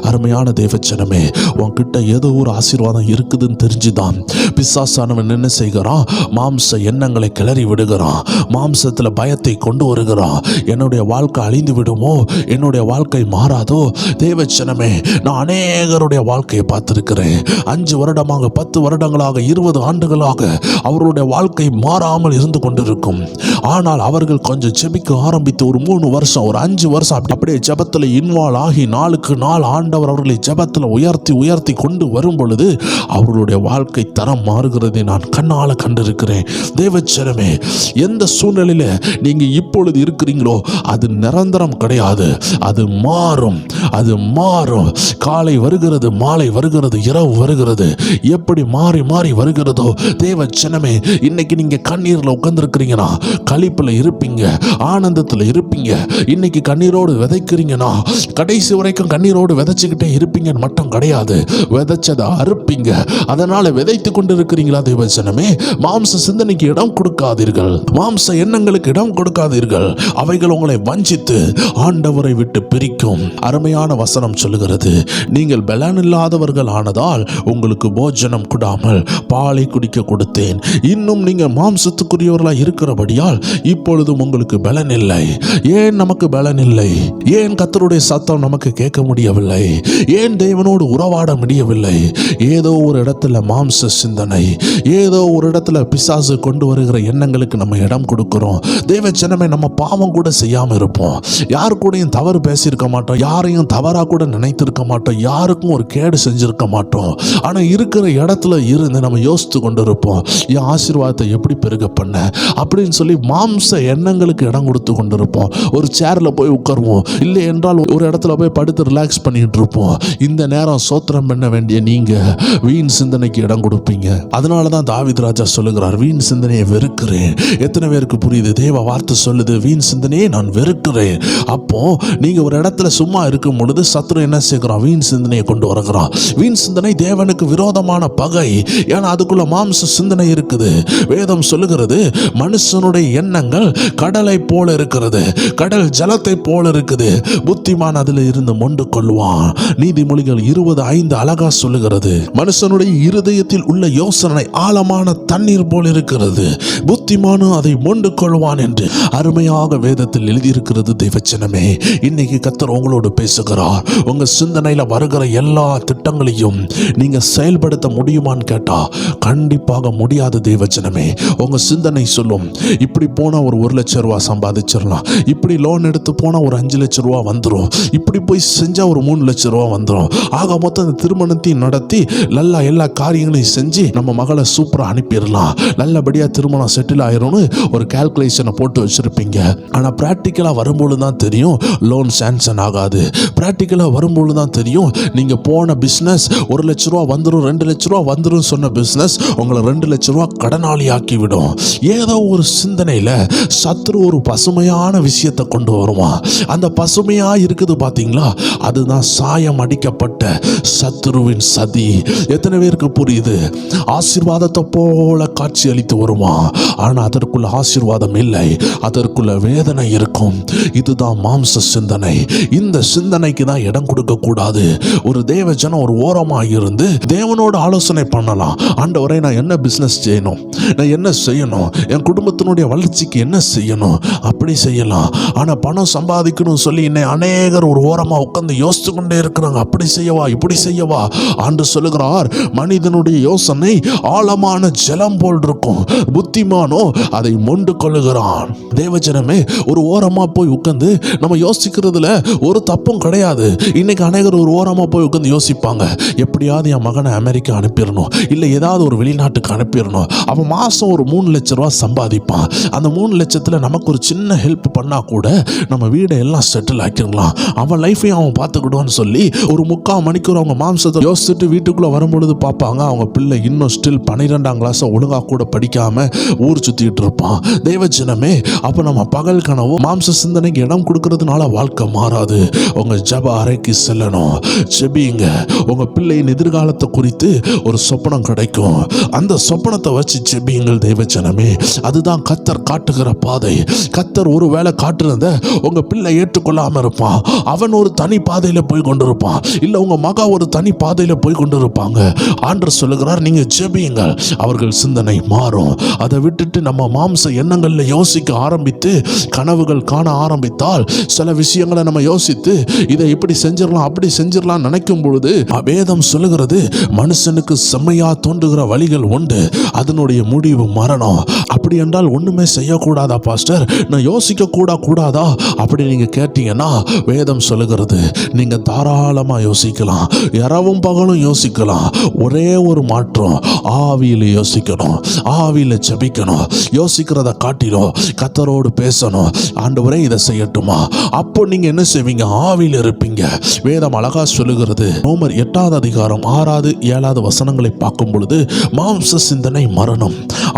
அருமையான தேவ ஜனமே, உன்கிட்ட ஏதோ ஒரு ஆசீர்வாதம் இருக்குதுன்னு தெரிஞ்சுதான் பிசாசானவன் என்ன செய்கிறான்? மாம்ச எண்ணங்களை கிளறி விடுகிறான். மாம்சத்துல பயத்தை கொண்டு வருகிறான். என்னுடைய வாழ்க்கை அழிந்து விடுமோ, என்னுடைய வாழ்க்கை மாறாதோ? தேவ ஜனமே, நான் அநேகருடைய வாழ்க்கையை பார்த்திருக்கிறேன். 5 வருடமாக, 10 வருடங்களாக, 20 ஆண்டுகளாக அவர்களுடைய வாழ்க்கை மாறாமல் இருந்து கொண்டிருக்கும். ஆனால் அவர்கள் கொஞ்சம் ஜெபிக்க ஆரம்பித்து ஒரு 3 வருஷம், ஒரு 5 வருஷம் அப்படியே ஜெபத்தில் இன்வால்வ் ஆகி நாளுக்கு நாள் ஆண்டவர் அவர்களை ஜெபத்தில் உயர்த்தி கொண்டு வரும் பொழுது அவர்களுடைய வாழ்க்கை தரம் மாறுகிறதை நான் கண்ணால் கண்டிருக்கிறேன். தேவச்சரமே, எந்த சூழ்நிலையில நீங்க இப்பொழுது இருக்கிறீங்களோ அது நிரந்தரம் கிடையாது. அது மாறும், அது மாறும். காலை வருகிறது, மாலை வருகிறது, இரவு வருகிறது. எப்படி மாறி மாறி வருகிறதோ தேவச்சனமே, இன்னைக்கு நீங்க கண்ணீர்ல உட்கார்ந்துருக்கிறீங்கன்னா களிப்புல இருப்பீங்க, ஆனந்தத்துல இருப்பீங்க. இன்னைக்கு கண்ணீரோடு விதைக்கிறீங்கன்னா கடைசி வரைக்கும் கண்ணீரோடு விதைச்சுக்கிட்டே இருப்பீங்கன்னு மட்டும் கிடையாது, விதைச்சதை அறுப்பீங்க. அதனால விதைத்து கொண்டு இருக்கிறீங்களா தேவஜனமே? மாம்ச சிந்தனைக்கு இடம் கொடுக்காதீர்கள், மாம்ச எண்ணங்களுக்கு இடம் கொடுக்காதீர்கள். அவைகள் உங்களை வஞ்சித்து ஆண்டவரை விட்டு பிரிக்கும். அருமையான வசனம் சொல்லுகிறது, நீங்கள் பலன் இல்லாதவர்கள் ஆனதால் உங்களுக்கு போஜனம் கொடாமல் பாலை குடிக்க கொடுத்தேன். இன்னும் நீங்கள் மாம்சத்துக்குரியவர்களாக இருக்கிறபடியால் இப்பொழுதும் உங்களுக்கு பலன் இல்லை. ஏன் நமக்கு பலன் இல்லை? ஏன் கர்த்தருடைய சத்தம் நமக்கு கேட்க முடியவில்லை? ஏன் தேவனோடு உறவாட முடியவில்லை? ஏதோ ஒரு இடத்துல மாம்ச சிந்தனை, ஏதோ ஒரு இடத்துல பிசாசு கொண்டு வருகிற எண்ணங்களுக்கு நம்ம இடம் கொடுக்கிறோம். தேவ ஜனமே, நம்ம பாவம் கூட செய்யாம இருப்போம், யாரு கூடயும் தவறு பேசியிருக்க மாட்டோம், யாரையும் தவறா கூட நினைத்திருக்க மாட்டோம், யாருக்கும் ஒரு கேடு செஞ்சிருக்க மாட்டோம். ஆனா இருக்கிற இடத்துல இருந்து நம்ம யோசித்து கொண்டு இருப்போம், என் ஆசீர்வாதத்தை எப்படி பெருக பண்ண அப்படின்னு சொல்லி மாம்ச எண்ணங்களுக்கு இடம் கொடுத்து கொண்டு இருப்போம். ஒரு சேர்ல போய் உட்காருவோம், இல்லை என்றால் ஒரு இடத்துல போய் படுத்து ரிலாக்ஸ் பண்ணிட்டு இருப்போம். இந்த நேரம் சோத்திரம் பண்ண வேண்டிய நீங்க வீண் சிந்தனைக்கு இடம் கொடுப்பீங்க. அதனாலதான் தாவீது ராஜா சொல்லுகிறார், வீண் சிந்தனையை வெறுக்கிறேன். எத்தனை பேருக்கு புரியுது? தேவ வார்த்தை சொல்லுது, வீண் சிந்தனையை நான் வெறுக்கிறேன். அப்போ நீங்க ஒரு இடத்துல சும்மா இருக்கும் பொழுது சத்துரு என்ன செய்கிறான்? வீண் சிந்தனையை கொண்டு வருகிறான். வீண் சிந்தனை தேவனுக்கு விரோதமான பகை. ஏன்னா அதுக்குள்ள மாம்ச சிந்தனை இருக்குது. வேதம் சொல்லுகிறது, மனுஷனுடைய எண்ணங்கள் கடலை போல இருக்கிறது, கடல் ஜலத்தை போல இருக்குது, புத்திமான் அதில் இருந்து மொண்டு கொள்வான். நீதிமொழிகள் 20:5 அழகா சொல்லுகிறது, மனுஷனுடைய இருதயத்தில் உள்ள யோசனை ஆழமான தண்ணீர் போல் இருக்கிறது, புத்திமானும் அதை மொண்டு கொள்வான் என்று அருமையாக வேதத்தில் எழுதியிருக்கிறது. தேவச்சனமே, இன்னைக்கு கர்த்தர் உங்களோடு பேசுகிறார். உங்க சிந்தனையில வருகிற எல்லா திட்டங்களையும் நீங்க செயல்படுத்த முடியுமான்னு கேட்டா கண்டிப்பாக முடியாது. தேவச்சனமே, உங்க சிந்தனை சொல்லும், இப்படி போனா ஒரு 1 லட்சம் ரூபாய் சம்பாதிச்சிடலாம், இப்படி லோன் எடுத்து போனா ஒரு 5 லட்சம் ரூபாய் வந்துடும், இப்படி போய் செஞ்சா ஒரு 3 லட்சம் ரூபாய் வந்துடும். ஆக மொத்தம் அந்த திருமணத்தையும் நடத்தி நல்லா எல்லா காரியங்களையும் செஞ்சு நம்ம மகளை சூப்பரா அனுப்பிடலாம், நல்லபடியா திருமணம் செட்டில் ஆயிரும்னு ஒரு கால்குலேஷனை போட்டு வச்சிருப்பீங்க. ஆனா பிராக்டிக்கலா வரும்போது தான் தெரியும் லோன் சாங்ஷன் ஆகாது. பிராக்டிக்கலா வரும்போது தான் தெரியும் நீங்க போன பிசினஸ் 1 லட்சம் ரூபாய் வந்துடும், 2 லட்சம் ரூபாய் வந்துடும் சொன்ன பிசினஸ் உங்களை 2 லட்சம் ரூபாய் கடனாளி ஆக்கி விடும். ஏதோ ஒரு சிந்தனையில சத்துரு ஒரு பசுமையான விஷயத்தை கொண்டு வருவான். அந்த பசுமையா இருக்குது பாத்தீங்களா, அதுதான் சாயம் அடிக்கப்பட்ட சத்துருவின் சதி. எத்தனை பேருக்கு புரியுது? ஆசீர்வாதத்தை போல காட்சி அளித்து வருவான், ஆனா அதற்குள்ள ஆசீர்வாதம் இல்லை, அதற்குள்ள வேதனை இருக்கும். இதுதான் மாம்ச சிந்தனை. இந்த சிந்தனைக்கு தான் இடம் கொடுக்க கூடாது. ஒரு தேவ ஜனம் ஒரு ஓரமாக இருந்து தேவனோட ஆலோசனை பண்ணலாம். ஆண்டவரே, நான் என்ன பிஸ்னஸ் செய்யணும், நான் என்ன செய்யணும், என் குடும்பத்தினுடைய வளர்ச்சிக்கு என்ன செய்யணும், அப்படி செய்யலாம். ஆனால் பணம் சம்பாதிக்கணும் சொல்லி இன்னை அநேகர் ஒரு ஓரமாக உட்காந்து யோசித்து கொண்டே இருக்கிறாங்க. அப்படி செய்யவா, இப்படி செய்யவா. ஆண்டு சொல்லுகிறார், மனிதனுடைய யோசனை ஆழமான ஜலம் போல் இருக்கும், புத்திமானோ அதை மொண்டு கொள்ளுகிறான். தேவஜனமே, ஒரு ஓரமாக போய் உட்காந்து நம்ம யோசிக்கிறதுல ஒரு தப்பும் கிடையாது. இன்னைக்கு அநேகர் ஒரு ஓரமாக போய் உட்காந்து யோசிப்பாங்க, எப்படியாவது என் மகனை அமெரிக்கா அனுப்பிடணும், இல்லை ஏதாவது ஒரு வெளிநாட்டுக்கு அனுப்பிடணும். அவன் மாதம் ஒரு 3 லட்ச ரூபா சம்பாதிப்பான். அந்த 3 லட்சத்தில் நமக்கு ஒரு சின்ன ஹெல்ப் பண்ணால் கூட நம்ம வீடை எல்லாம் செட்டில் ஆக்கிடலாம், அவன் லைஃபையும் அவன் பார்த்துக்கிடுவான்னு சொல்லி ஒரு 3/4 மணிக்கூர் அவங்க மாம்சத்தை யோசிச்சுட்டு வீட்டுக்குள்ளே வரும்பொழுது பார்ப்பாங்க, அவங்க பிள்ளை இன்னும் ஸ்டில் 12ஆம் கிளாஸை ஒழுங்காக கூட படிக்காமல் ஊர் சுற்றிக்கிட்டு இருப்பான். தேவஜனமே, அப்போ நம்ம பகல் கனவு மாம்ச சிந்தனைக்கு இடம் கொடுக்கறதுனால வாழ்க்கை மாறாது. உங்கள் ஜப அறைக்கு செல்லணும், ஜெபிங்க. உங்கள் பிள்ளையின் எதிர்காலத்தை குறித்து ஒரு சொப்பனம் கிடைக்கும், அந்த சொப்பனத்தை வச்சு ஜெபியுங்கள். தேவஜனமே, அதுதான் கர்த்தர் காட்டுகிற பாதை. கர்த்தர் ஒரு வேளை காட்டுறத உங்கள் பிள்ளை ஏற்றுக்கொள்ளாமல் இருப்பான், அவன் ஒரு தனி பாதையில் போய் கொண்டிருப்பான், இல்லை உங்கள் மகா ஒரு தனி பாதையில் போய் கொண்டிருப்பாங்க. ஆண்டவர் சொல்லுகிறார், நீங்கள் ஜெபியுங்கள், அவர்கள் சிந்தனை மாறும். அதை விட்டுட்டு நம்ம மாம்ச எண்ணங்களில் யோசிக்க ஆரம்பித்து கனவுகள் காண ஆரம்பித்தால் சில விஷயங்களை நம்ம யோசித்து இதை இப்படி செஞ்சிடலாம் அப்படி செஞ்சிடலாம் நினைக்கும் பொழுது வேதம் சொல்லுகிறது, மனுஷனுக்கு செம்மையா தோன்றுகிற வழிகள் உண்டு, அதனுடைய முடிவு மரணம். அப்படி என்றால் ஒண்ணுமே செய்யக்கூடாதா பாஸ்டர், நான் யோசிக்க கூடாதா அப்படி நீங்க கேட்டீங்கன்னா வேதம் சொல்லுகிறது, நீங்க தாராளமா யோசிக்கலாம், இரவும் பகலும் யோசிக்கலாம். ஒரே ஒரு மாற்றம், ஆவியில யோசிக்கணும், ஆவியில ஜெபிக்கணும். யோசிக்கிறத காட்டிலும் கர்த்தரோடு பேசணும். ஆண்டவரே, இதை செய்யட்டுமா? அப்போ நீங்க என்ன செய்வீங்க? ஆவியில இருப்பீங்க. வேதம் அழகா சொல்லுகிறது, ரோமர் 8ஆம் அதிகாரம் 6, 7 வசனங்களை பார்க்கும் பொழுது, மாம்ச சிந்தனை மரணம்,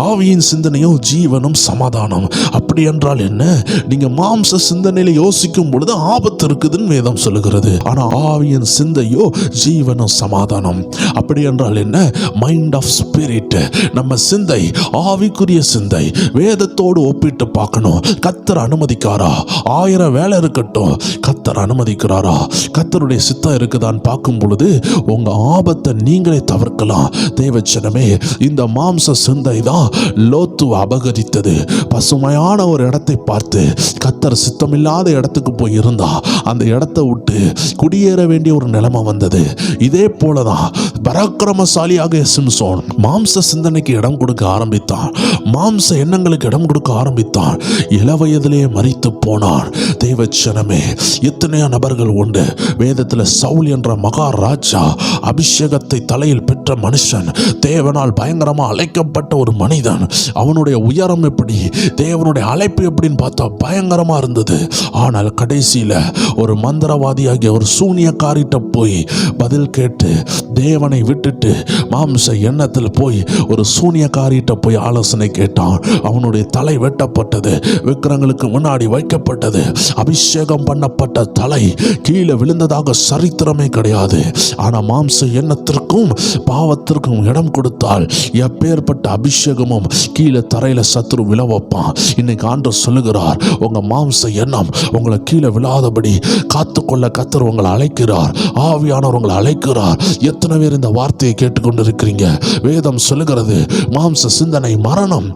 ஆவியின் சிந்தனையோ ஜீவனும் சமாதானம். அப்படி என்றால் என்ன? நீங்க மாம்ச சிந்தனையில யோசிக்கும் பொழுது ஆபத்து இருக்குதுன்னு வேதம் சொல்லுகிறது. ஆனா ஆவியின் சிந்தையோ ஜீவனும் சமாதானம். அப்படி என்றால் என்ன? Mind of spirit. நம்ம சிந்தை ஆவிக்குரிய சிந்தை. வேதத்தோடு ஒப்பிட்டு பார்க்கணும். கர்த்தர் அனுமதிக்காரா? 1000 வேலை இருக்கட்டும், கர்த்தர் அனுமதிக்கிறாரா? கர்த்தருடைய சித்தம் இருக்குதான்னு பார்க்கும் பொழுது உங்க ஆபத்தை நீங்களே தவிர்க்கலாம். தேவச்சனமே, இந்த மாம்ச சிந்தை தான் லோத்து அபகரித்தது. பசுமையான ஒரு இடத்தை பார்த்து கர்த்தர் சித்தமில்லாத இடத்துக்கு போய் இருந்தா அந்த இடத்தை விட்டு குடியேற வேண்டிய ஒரு நிலைமை வந்தது. இதே போலதான் பராக்கிரமசாலியாக சிம்சோன் மாம்ச சிந்தனைக்கு இடம் கொடுக்க ஆரம்பித்தான், மாம்ச எண்ணங்களுக்கு இடம் கொடுக்க ஆரம்பித்தான், இளவயதிலேயே மரித்து போனான். தேவச்சனமே, எத்தனையோ நபர்கள் உண்டு. வேதத்தில் சவுல் என்ற மகாராஜா, அபிஷேகத்தை தலையில் பெற்ற மனுஷன், தேவனால் பயங்கரமா அழைக்கப்பட்ட ஒரு மனிதன். அவனுடைய உயரம் எப்படி, தேவனுடைய அழைப்பு எப்படின்னு பார்த்தா பயங்கரமா இருந்தது. ஆனால் கடைசியில ஒரு மந்திரவாதியாகிய ஒரு சூனியக்காரிட்ட போய் பதில் கேட்டு தேவனை விட்டுட்டு மாம்ச எண்ணத்தில் போய் ஒரு சூனியக்காரிட்ட போய் ஆலோசனை கேட்டான். அவனுடைய தலை வெட்டப்பட்டது, விக்கிரங்களுக்கு முன்னாடி வைக்கப்பட்டது. அபிஷேகம் பண்ணப்பட்ட தலை கீழே விழுந்ததாக சரித்திரமே கிடையாது. ஆனா மாம்ச எண்ணத்திற்கும் பாவத்திற்கும் இடம் கொடுத்தால் எப்பேற்பட்ட அபிஷேகமும் கீழே தரையில சத்துரு விழ வைப்பான். இன்னைக்கு ஆண்டவர் சொல்லுகிறார், உங்க மாம்ச எண்ணம் உங்களை கீழே விழாதபடி காத்துக்கொள்ள கர்த்தர் உங்களை அழைக்கிறார். ஆவியானவர் உங்களை அழைக்கிறார். எத்தனை பேர் இந்த வார்த்தையை கேட்டுக்கொண்டிருக்கிறீங்க? வேதம் சொல்லுகிறது, மாம்ச சிந்தனை மரணம்,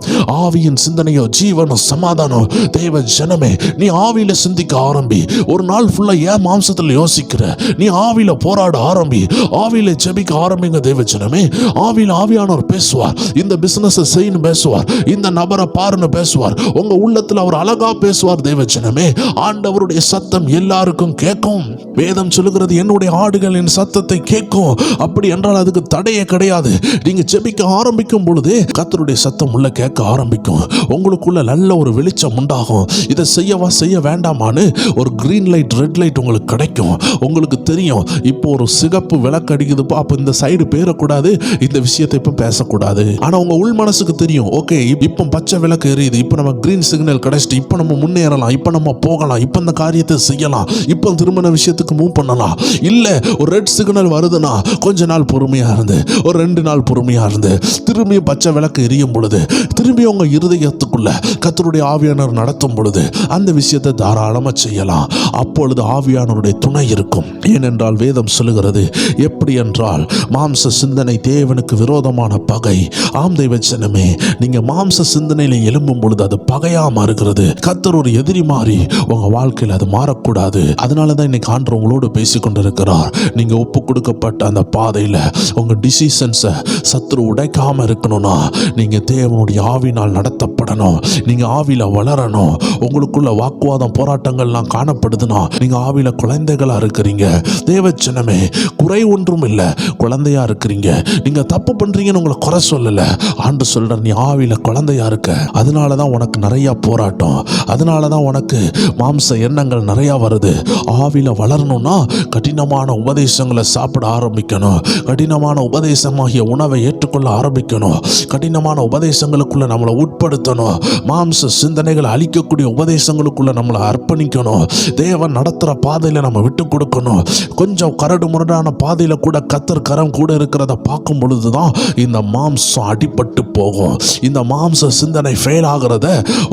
ஆவியின் சிந்தனையோ ஜீவனும் சமாதானம். தேவ ஜனமே, நீ ஆவியில சிந்திக்க ஆரம்பி. ஒரு நாள் ஃபுல்லா ஏன் மாம்சத்தில் யோசிக்கிற? நீ ஆவியில போராட ஆரம்பி, ஆவியில ஜெபிக்க ஆரம்பிங்க. தேவ ஜனமே, ஆவியில ஆவியானவர் பேசுவார். இந்த பிசினஸ் செய்யணும் பேசுவார், இந்த நபரை பாருன்னு பேசுவார், உங்க உள்ளத்தில் அவர் அழகா பேசுவார். தேவ ஜனமே, ஆண்டவருடைய சத்தம் எல்லாருக்கும் கேட்கும். வேதம் சொல்லுகிறது, என்னுடைய ஆடுகள் என் சத்தத்தை கேட்கும். அப்படி என்றால் அதுக்கு தடையே கிடையாது. நீங்க ஜெபிக்க ஆரம்பிக்கும் பொழுது கர்த்தருடைய சத்தம் உள்ள கேட்க ஆரம்பிக்கும். உங்களுக்குள்ள நல்ல ஒரு வெளிச்சம் உண்டாகும். இதை செய்யவா செய்ய வேண்டாமான்னு ஒரு கிரீன் லைட் ரெட் லைட் உங்களுக்கு கிடைக்கும். உங்களுக்கு தெரியும், இப்போ ஒரு சிகப்பு விளக்கு அடிக்குதுப்பா, அப்போ இந்த சைடு பேரக்கூடாது, இந்த விஷயத்தை இப்போ பேசக்கூடாது. ஆனா உங்க உள் மனசுக்கு தெரியும், ஓகே இப்போ பச்சை விளக்கு எரியுது, இப்போ நம்ம கிரீன் சிக்னல் கிடைச்சிட்டு இப்போ நம்ம முன்னேறலாம், இப்போ நம்ம போகலாம், இப்போ இந்த காரியத்தை செய்யலாம், இப்போ திருமண விஷயத்துக்கு மூவ் பண்ணலாம். இல்ல ஒரு ரெட் சிக்னல் வருதுன்னா கொஞ்ச நாள் பொறுமையா இருந்து, ஒரு 2 நாள் பொறுமையா இருந்து, திரும்பி பச்சை விளக்கு எரியும் பொழுது, திரும்பி உங்க இருதயத்துக்குள்ள கர்த்தருடைய ஆவியானவர் நடத்தும் பொழுது அந்த விஷயத்தை தாராளமா செய்யலாம். அப்பொழுது ஆவியானவருடைய துணை இருக்கும். ஏனென்றால் வேதம் சொல்லுகிறது, எப்படி என்றால் மாம்ச சிந்தனை தேவனுக்கு விரோதமான பகை. ஆம் தெய்வச்சனமே, நீங்க மாம்ச சிந்தனையில எழும்பும் பொழுது அது பகையா மாறுகிறது. கர்த்தர் ஒரு எதிரி மாறி உங்க வாழ்க்கையில் அது மாறக்கூடாது. அதனாலதான் இன்னைக்கு ஆண்டவர் உங்களோடு பேசிக் கொண்டிருக்கிறார். நீங்க ஒப்பு கொடுக்கப்பட்ட அந்த பாதையில உங்க டிசிஷன்ஸை சத்துரு உடைக்காம இருக்கணும்னா நீங்க தேவனுடைய ஆவினால் நடத்தப்படணும். நீங்க ஆவியில வளரணும். உங்களுக்குள்ள வாக்குவாதம் போராட்டங்கள்லாம் காணப்படுதுன்னா நீங்க ஆவியில குழந்தைகளா இருக்கிறீங்க. தேவச்சனமே, குறை ஒன்றும் இல்லை, குழந்தையா இருக்கிறீங்க. நீங்க தப்பு பண்றீங்கன்னு உங்களை குறை சொல்லல. ஆண்டு சொல்ற, நீ ஆவியில குழந்தையா இருக்க. அதனாலதான் உனக்கு நிறைய போராட்டம், அதனாலதான் உனக்கு மாம்ச எண்ணங்கள் நிறைய வருது. ஆவியில வளரணும்னா கடினமான உபதேசங்களை சாப்பிட ஆரம்பிக்கணும். கடினமான உபதேசமாகிய உணவை ஏற்றுக்கொள்ள ஆரம்பிக்கணும். கடினமான உபதேசங்களுக்குள்ள நம்மளை உட்படுத்தணும். மாம்ச சிந்தனைகளை அழிக்கக்கூடிய உபதேசங்களுக்குள்ள நம்மளை அர்ப்பணிக்கணும். தேவன் நடத்துற பாதையில நம்ம விட்டு கொடுக்கணும். கொஞ்சம் கரடு முரடான பாதையில கூட கர்த்தர் கரம் கூட இருக்கிறத பார்க்கும் பொழுதுதான் இந்த மாம்சம் அடிபட்டு போகும். இந்த மாம்ச சிந்தனை ஃபெயில் ஆகிறத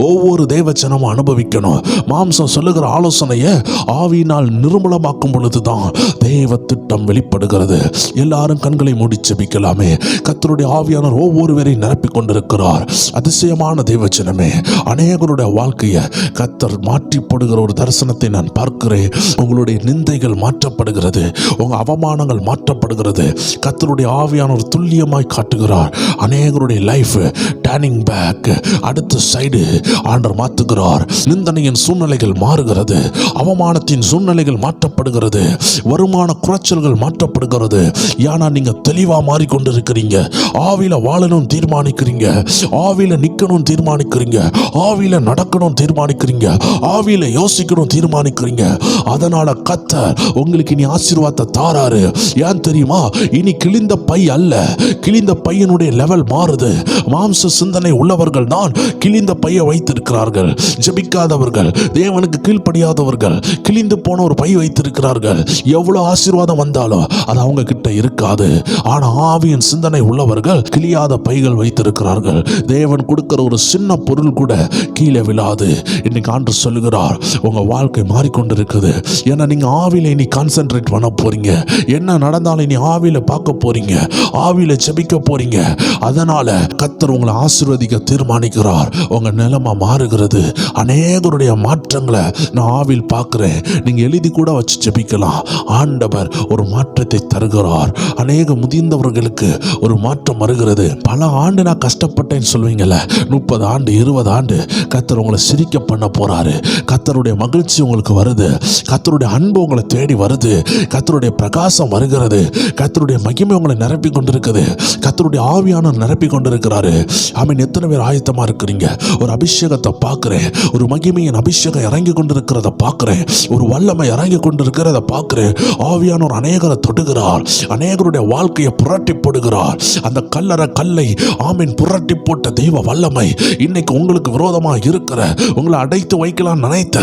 ஒவ்வொரு தேவச்சனமும் அனுபவிக்கணும். மாம்சம் சொல்லுகிற ஆலோசனையை ஆவியினால் நிர்மூலமாக்கும் பொழுதுதான் தேவ திட்டம் வெளிப்படுகிறது. எல்லாரும் கண்களை மூடி ஜெபிக்கலாமே. கர்த்தருடைய ஆவியானவர் ஒவ்வொருவரையும் நிரப்பிக் கொண்டிருக்கிறார். அதிசயமான தேவச்சனமே, அநேகருடைய வாழ்க்கையை கர்த்தர் மாற்றிப்படுகிற ஒரு தரிசனத்தை நான் பார்க்கிறேன். உங்களுடைய நிந்தைகள் மாற்றப்படுகிறது, உங்க அவமானங்கள் மாற்றப்படுகிறது. கர்த்தருடைய ஆவியானவர் துல்லியமாய் காட்டுகிறார். அநேகருடைய லைஃப் டர்னிங் பேக், அடுத்த சைடு ஆண்டவர் மாற்றுகிறார். நிந்தனையின் சூழ்நிலைகள் மாறுகிறது, அவமானத்தின் சூழ்நிலைகள் மாற்றப்படுகிறது, வருமான குறைச்சல்கள் மாற்றப்படுகிறது. ஏன்னா நீங்க தெளிவா மாறிக்கொண்டிருக்கிறீங்க. ஆவியில வாழணும் தீர்மானிக்கிறீங்க, ஆவியில நிக்கணும் தீர்மானிக்கிறீங்க, ஆவியில நடக்கணும் தீர்மானிக்கிறீங்க, ஆவியில யோசிக்கணும் தீர்மானிக்கிறீங்க. அதனால கர்த்தர் உங்களுக்கு இனி ஆசீர்வாதத்தை தாராரு. ஏன் தெரியுமா? இனி கிழிந்த பை அல்ல, கிழிந்த பையனுடைய லெவல் மாறுது. மாம்ச சிந்தனை உள்ளவர்கள் தான் கிழிந்த பையை வைத்திருக்கிறார்கள். ஜெபிக்காதவர்கள், தேவனுக்கு கீழ்ப்படியாதவர்கள் கிழிந்து போன ஒரு பை வைத்திருக்கிறார்கள். எவ்வளவு ஆசீர்வாதம் வந்தாலும் அது அவங்க கிட்ட இருக்காது. ஆனா ஆவியின் சிந்தனை உள்ளவர்கள் கிழியாத பைகள் வைத்திருக்கிறார்கள். தேவன் கொடுக்கிற ஒரு சின்ன பொருள் கூட கீழே விழாது. இன்னைக்கு ஆண்டவர் சொல்லுகிறார், உங்க வாழ்க்கை மாறிக்கொண்டிருக்குது. ஏன்னா நீங்க ஆவியில இனி கான்சென்ட்ரேட் பண்ண போறீங்க. என்ன நடந்தாலும் இனி ஆவியில பார்க்க போறீங்க, ஆவியில ஜெபிக்க போறீங்க. அதனால கர்த்தர் உங்களை ஆசீர்வதிக்க தீர்மானிக்கிறார். உங்க நிலைமை மாறுகிறது. அநேகருடைய மாற்றங்களை நான் ஆவியில் பார்க்கிறேன். நீங்க எழுதி கூட வச்சு ஜெபிக்கலாம். ஆண்டவர் ஒரு மாற்றத்தை தருகிறார். அநேக முதிர்ந்தவர்களுக்கு ஒரு மாற்றம் வருகிறது. பல ஆண்டு நான் கஷ்டப்பட்டேன்னு சொல்வீங்கல்ல, 30 ஆண்டு 20 ஆண்டு கர்த்தர் உங்களை சிரிக்க பண்ண போறாரு. கர்த்தருடைய மகிழ்ச்சி உங்களுக்கு வருது, கர்த்தருடைய அன்பு உங்களை தேடி வருது, கர்த்தருடைய பிரகாசம் வருகிறது, கர்த்தருடைய மகிமை உங்களை நிரப்பி கொண்டிருக்குது, கர்த்தருடைய ஆவியானவர் நிரப்பி கொண்டிருக்கிறாரு. ஆமென். எத்தனை பேர் ஆயத்தமா இருக்கிறீங்க? ஒரு அபிஷேகத்தை பார்க்கிறேன், ஒரு மகிமையின் அபிஷேகம் இறங்கி கொண்டிருக்கிறத பார்க்கிறேன், ஒரு வல்லமை இறங்கி கொண்டிருக்கிறத பார்க்கிறேன். ஆவியானவர் அநேகரை தொடுகிறார், அநேகருடைய வாழ்க்கையை புரட்டி போடுகிறார். அந்த கல்லை ஆமீன் புரட்டி போட்ட தெய்வ வல்லமை இன்னைக்கு உங்களுக்கு விரோதமாக இருக்கிற, உங்களை அடைத்து வைக்கலாம் நினைத்த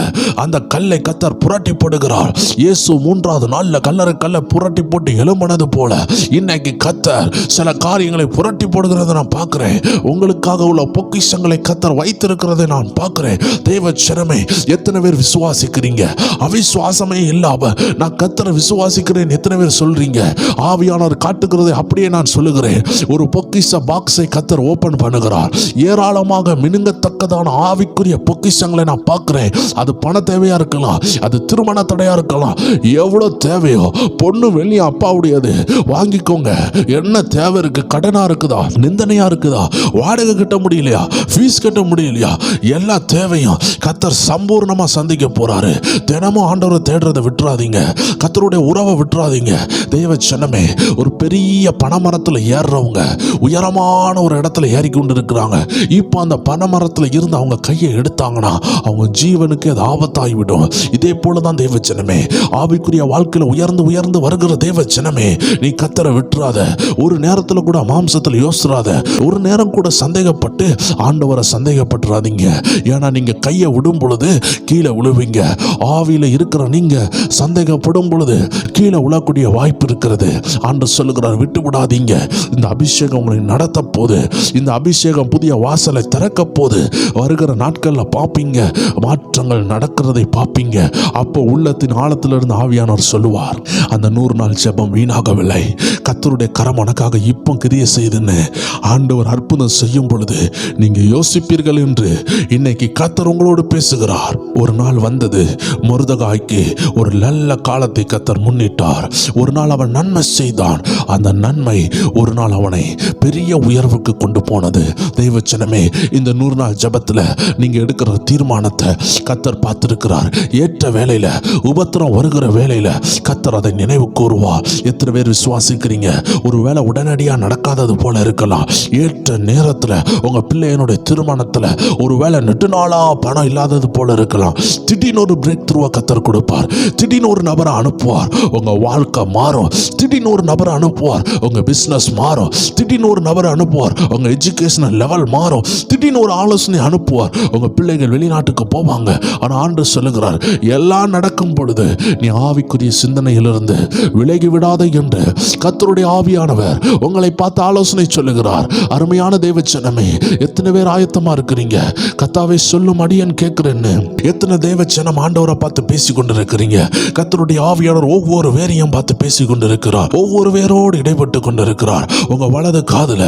அந்த கல்லை கர்த்தர் புரட்டி போடுகிறார். இயேசு 3ஆவது நாள்ல கல்லை புரட்டி போட்டு எழும்பினது போல இன்னைக்கு கர்த்தர் சில காரியங்களை புரட்டி போடுகிறத நான் பார்க்கிறேன். உங்களுக்காக உள்ள பொக்கிஷங்களை கர்த்தர் வைத்திருக்கிறதை நான் பார்க்கிறேன். தேவ சிரமே, எத்தனை பேர் விசுவாசிக்கிறீங்க? அவிசுவாசமே இல்லாம நான் கர்த்தரை விசுவாசிக்கிறேன் எத்தனை பேர் சொல்றீங்க? ஆவியானவர் காட்டுகிறதை அப்படியே நான் சொல்லுகிறேன். ஒரு பொக்கிஷ பாக்ஸை கர்த்தர் ஓபன் பண்ணுகிறார். ஏராளமாக மினுங்கத்தக்கதான ஆவிக்குரிய பொக்கிஷங்களை நான் பார்க்கிறேன். அது பண தேவையா இருக்கலாம், அது திருமண தடையா இருக்கலாம், எவ்வளவு தேவையோ பொண்ணு வெள்ளி அப்பாவுடையது வாங்கிக்கோங்க. என்ன தேவை இருக்கு? கடனா இருக்குதா, நிந்தனையா இருக்குதா, வாடகை கட்ட முடியலையா, ஃபீஸ் கட்ட முடியலையா, எல்லா தேவையும் கர்த்தர் சம்பூர்ணமா சந்திக்க போறாரு. தினமும் ஆண்டவரை தேடுறதை விட்டுறாதீங்க, கர்த்தருடைய உறவை விட்டுறாதீங்க. தெய்வ சின்னமே, ஒரு பெரிய பனைமரத்தில் ஏறுறவங்க உயரமான ஒரு இடத்துல ஏறி கொண்டு இருக்கிறாங்க. இப்போ அந்த பனைமரத்துல இருந்து அவங்க கையை எடுத்தாங்கன்னா அவங்க ஜீவனுக்கு அது ஆபத்தாகிவிடும். இதே போலதான் தேவச்சனமே, ஆவிக்குரிய வாழ்க்கையில உயர்ந்து உயர்ந்து வருகிற தேவச்சனமே, நீ கத்தரை விட்டுறாத. ஒரு நேரத்துல கூட மாம்சத்துல யோசிராத. ஒரு நேரம் கூட சந்தேகப்பட்டு ஆண்டவரை சந்தேகப்பட்டுறாதீங்க. ஏன்னா நீங்க கையை விடும் பொழுது கீழே விழுவீங்க. ஆவியில இருக்கிற நீங்க சந்தேகப்படும் பொழுது கீழே விழக்கூடிய வாய்ப்பு இருக்கிறது. ஆண்டவர் சொல்லுகிறார், விட்டு விடாதீங்க. இந்த அபிஷேகம் உங்களை நடத்த போது, இந்த அபிஷேகம் புதிய வாசலை திறக்க போது. வருகிற நாட்கள்ல பார்ப்பீங்க, மாற்றங்கள் நடக்கிறதை பார்ப்பீங்க. அப்போ உள்ளத்தின் ஆழத்திலிருந்து ஆவியானவர் சொல்லுவார், அந்த 100 நாள் ஜெபம் வீணாகவில்லை. கர்த்தருடைய கரம் உனக்காக இப்போ கிரியை செய்துன்னு ஆண்டவர் அற்புதம் செய்யும் பொழுது நீங்க யோசிப்பீர்கள் என்று இன்னைக்கு கர்த்தர் உங்களோடு பேசுகிறார். ஒரு நாள் வந்தது, மொர்தெகாய்க்கு ஒரு நல்ல காலத்தை கர்த்தர் முன்னிட்டார். ஒரு நாள் அவன் நன்மை செய்தான். அந்த நன்மை ஒரு நாள் அவனை பெரிய உயர்வுக்கு கொண்டு போனது. தெய்வச்சனமே, இந்த 100 நாள் ஜெபத்துல நீங்க எடுக்கிற தீர்மானத்தை கர்த்தர் பார்த்திருக்கிறார். ஏற்ற வேளையில, உபத்திரம் வருகிற வேளையில கர்த்தர் அதை நினைவு கூறுவார். எத்தனை பேர் விசுவாசிக்கிறீங்க? ஒரு வேளை உடனடியாக நடக்காதது போல இருக்கலாம். ஏற்ற நேரத்துல உங்க பிள்ளையனுடைய திருமணத்துல ஒரு வேளை நெடுநாளா பணம் இல்லாதது போல இருக்கலாம். திடீர்னு ஒரு பிரேக் த்ரூவா கர்த்தர் கொடுப்பார். திடீர்னு ஒரு நபரை அனுப்புவார், உங்க வாழ்க்கை மாறும். திடீர்னு ஒரு நபரை அனுப்புவார், உங்க பிசினஸ் மாறும். திடீர்னு ஒரு நபரை அனுப்புவார், உங்க எஜுகேஷனல் லெவல் மாறும். திடீர்னு ஒரு ஆலோசனை அனுப்புவார், உங்க பிள்ளைகள் வெளிநாட்டுக்கு போவாங்க. ஆனா ஆண்டு சொல்லுகிறார், எல்லாம் நடக்கும் பொழுது நீ ஆவிக்குரிய சிந்தனையிலிருந்து விலகி விடாத என்று கர்த்தருடைய ஆவியானவர் உங்களை பார்த்து ஆலோசனை சொல்லுகிறார். அருமையான தேவச்சனமே, எத்தனை பேர் ஆயத்தமா இருக்கிறீங்க? கர்த்தாவே சொல்லும் அடியேன் கேட்கிறேன்னு எத்தனை தேவச்சனம் ஆண்டவரை பார்த்து பேசி கொண்டிருக்கிறீங்க? கர்த்தருடைய ஆவியானவர் ஒவ்வொரு வேரையும் பார்த்து பேசி கொண்டிருக்கிறார். ஒவ்வொரு வேரோடு இடைப்பட்டு கொண்டிருக்கிறார். உங்க வலது காதுல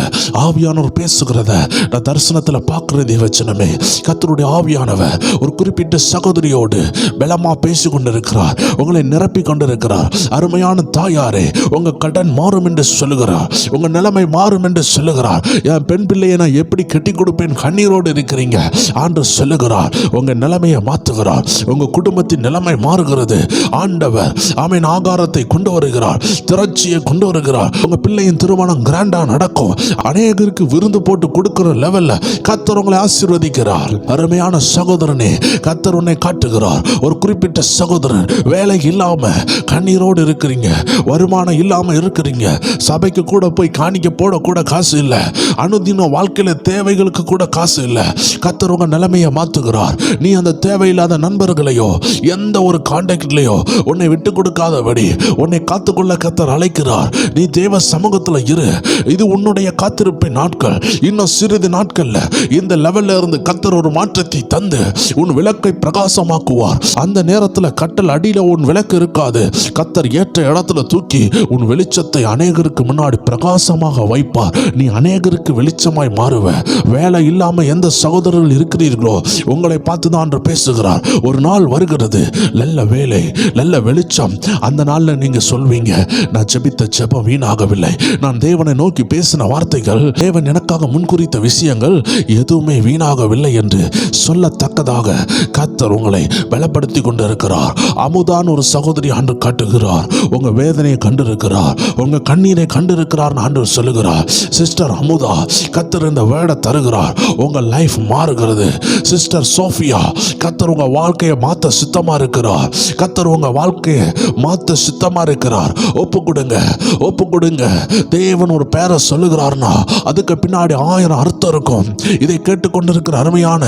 ஆவியானவர் பேசுகிறத நான் தரிசனத்துல பார்க்கிற தேவச்சனமே, கர்த்தருடைய ஆவியானவர் ஒரு குறிப்பிட்ட சகோதரியோடு பலமா பேசி கொண்டிருக்கிறார். உங்களை நிரப்பி கொண்டிருக்கிறார். அருமையான தாயாரே, உங்க கடன் மாறும் என்று சொல்லுகிறார். உங்க நிலைமை மாறும் என்று சொல்லுகிறார். என் பெண் பிள்ளையை நான் எப்படி கட்டி கொடுப்பேன் கண்ணீரோடு இருக்கிறீங்க. ஆண்டவர் சொல்லுகிறார், உங்க நிலைமையை மாற்றுகிறார். உங்க குடும்பத்தின் நிலைமை மாறுகிறது. ஆண்டவர் ஆமென் ஆகாரத்தை கொண்டு வருகிறார், திரட்சியை கொண்டு வருகிறார். உங்க பிள்ளையின் திருமணம் கிராண்டா நடக்கும். அநேகருக்கு விருந்து போட்டு கொடுக்கிற லெவல்ல கர்த்தர் உங்களை ஆசீர்வதிக்கிறார். அருமையான சகோதரனே, கர்த்தர் உன்னை காட்டுகிறார். ஒரு குறிப்பிட்ட சகோதரன் வேலை இல்லாம கண்ணீரோடு இருக்கிறீங்க, வருமானம் இல்லாம இருக்கிறீங்க, சபைக்கு கூட போய் காணிக்க போட கூட காசு இல்ல, அனுதின வாழ்க்கையில தேவைகளுக்கு கூட காசு இல்ல. கர்த்தர் உங்க நிலைமையை மாத்துகிறார். நீ அந்த தேவையில்லாத நண்பர்களையோ எந்த ஒரு கான்டாக்ட்லயோ உன்னை விட்டு கொடுக்காதபடி உன்னை காத்துக்கொள்ள கர்த்தர் அழைக்கிறார். நீ தேவ சமூகத்துல இரு. இது உன்னுடைய காத்திருப்பின் நாட்கள். இன்னும் சிறிது நாட்கள்ல இந்த லெவல்ல இருந்து கர்த்தர் ஒரு மாற்றத்தை தந்து உன் விளக்கை பிரகாசமாக்குவார். அந்த நேரத்துல கட்டல் அடியில உன் விளக்கு இருக்காது. கர்த்தர் ஏற்ற இடத்துல தூக்கி உன் வெளிச்சத்தை அநேகருக்கு முன்னாடி பிரகாசமாக வைப்பார். நீ அநேகருக்கு வெளிச்சமாய் மாறுவ. வேலை இல்லாம எந்த சகோதரர்கள் இருக்கிறீர்களோ உங்களை பார்த்து தான் பேசுகிறார். ஒரு நாள் வருகிறது, நல்ல வேலை, நல்ல வெளிச்சம். அந்த நாள்ல நீங்க சொல்வீங்க, நான் ஜெபித்த ஜெபம் வீணாகவில்லை. நான் தேவனை நோக்கி பேசின வார்த்தைகள், தேவன் எனக்காக முன்குறித்த விஷயங்கள் எதுவுமே வீணாகவில்லை என்று சொல்லத்தக்கதாக கர்த்தர் உங்களை பலப்படுத்தி கொண்டிருக்கிறார். அமுதான் ஒரு சகோதரி ஆண்டு காட்டுகிறார். உங்க வேதனையை கண்டிருக்கிறார், உங்க கண்ணீரை கண்டிருக்கிறார். ஆண்டு சொல்லுகிறார், சிஸ்டர் அமுதா, கர்த்தர் இந்த வேர்டை தருகிறார். உங்க லைஃப் மாறுகிறது. சிஸ்டர் சோஃபியா, கர்த்தர் உங்க வாழ்க்கையை மாத்த சித்தமா இருக்கிறார். கர்த்தர் உங்க வாழ்க்கையை மாத்த சித்தமா இருக்கிறார். ஒப்பு கொடுங்க, ஒப்பு கொடுங்க. தேவன் ஒரு பேரை சொல்லுகிறார்னா அதுக்கு பின்னாடி 1000 அர்த்தம் இருக்கும். இதை கேட்டுக்கொண்டிருக்கிற அருமையான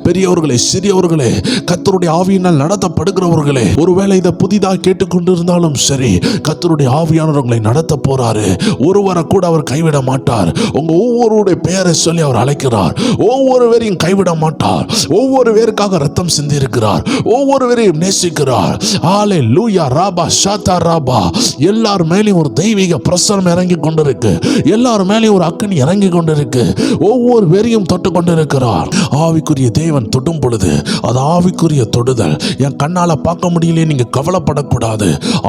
பெரியவர்களே, சிறியவர்களே, கர்த்தருடைய ஆவியினால் நடத்தப்படுகிறவர்களே, ஒருவேளை இதை புதிதாக கேட்டுக்கொண்டிருந்தாலும் சரி, கர்த்தருடைய ஆவியானவர் உங்களை நடத்த போறாரு. ஒருவரை கூட அவர் கைவிட மாட்டார். உங்க ஒவ்வொருடைய பெயரை சொல்லி அவர் அழைக்கிறார். ஒவ்வொருவரையும் கைவிட மாட்டார். ஒவ்வொரு பேருக்காக ரத்தம் சிந்தி இருக்கிறார். ஒவ்வொருவரையும் நேசிக்கிறார். ஹல்லேலூயா. ராபா ஷாத்தா ராபா. எல்லார் மேலேயும் ஒரு தெய்வீக பிரசன்னம் இறங்கி கொண்டிருக்கு. எல்லார் மேலேயும் ஒரு அக்கினி இறங்கி கொண்டிருக்கு. ஒவ்வொரு பேரையும் தொட்டு கொண்டிருக்கிறார். ஆவிக்குரிய தேவன் தொடும் பொழுது அது ஆவிக்குரிய தொடுதல். என் கண்ணால பார்க்க முடியல, நீங்க கவலைப்படக்கூடாது.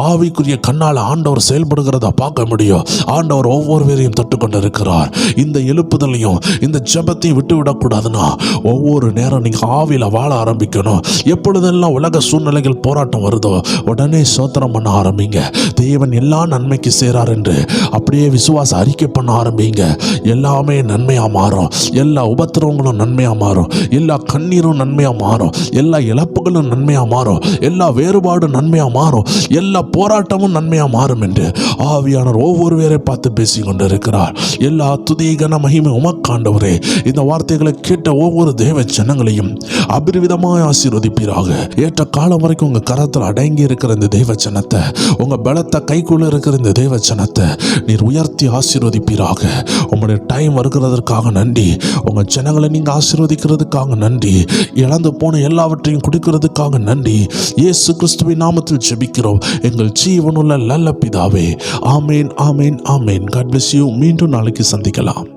ஆவிக்குரிய கண்ணால ஆண்டவர் செயல்படுகிறத பார்க்க முடியும். ஆண்டவர் ஒவ்வொரு பேரையும் தொட்டு கொண்டிருக்கிறார். இந்த எழுப்புதலையும் இந்த ஜெபத்தையும் விட்டு விடக்கூடாதுன்னா ஒவ்வொரு நேரம் நீங்க ஆவியில வாழ ஆரம்பிக்கணும். எப்பொழுதெல்லாம் உலக சூழ்நிலைகள் போராட்டம் வருதோ உடனே சோத்திரம் பண்ண ஆரம்பிங்க. தேவன் எல்லா நன்மைக்கு சேரார் என்று அப்படியே விசுவாச அறிக்கை பண்ண ஆரம்பிங்க. எல்லாமே நன்மையா மாறும். எல்லா உபத்திரவங்களும் நன்மையாக மாறும், எல்லா கண்ணீரும் நன்மையாக மாறும், எல்லா இழப்புகளும் நன்மையாக மாறும், எல்லா வேறுபாடும் நன்மையாக மாறும், எல்லா போராட்டமும் நன்மையாக மாறும் என்று ஆவியானவர் ஒவ்வொரு பேரை பார்த்து பேசி கொண்டிருக்கிறார். எல்லா துதி கன மகிமை உமக்காண்டவரே. இந்த வார்த்தைகளை கேட்ட ஒவ்வொரு தேவ ஜனங்களையும் அபரிவிதமாய் ஆசீர்வதிப்பீராக. ஏற்ற காலம் வரைக்கும் உங்க கரத்தில் அடங்கி இருக்கிற இந்த தேவ ஜனத்தை, உங்க பலத்த கைக்குள்ள இருக்கிற இந்த தேவ ஜனத்தை நீர் உயர்த்தி ஆசீர்வதிப்பீராக. உங்களுடைய டைம் வருகிறதற்காக நன்றி. உங்க ஜனங்களை நீங்க ஆசீர்வதிக்கிறதுக்காக நன்றி. இழந்து போன எல்லாவற்றையும் கொடுக்கிறதுக்காக நன்றி. இயேசு கிறிஸ்துவின் நாமத்தில் ஜெபிக்கிறோம் எங்கள் ஜீவனுள்ள நல்ல பிதாவே. ஆமேன், ஆமேன், ஆமேன். God bless you. மீண்டும் நாளைக்கு சந்திக்கலாம்.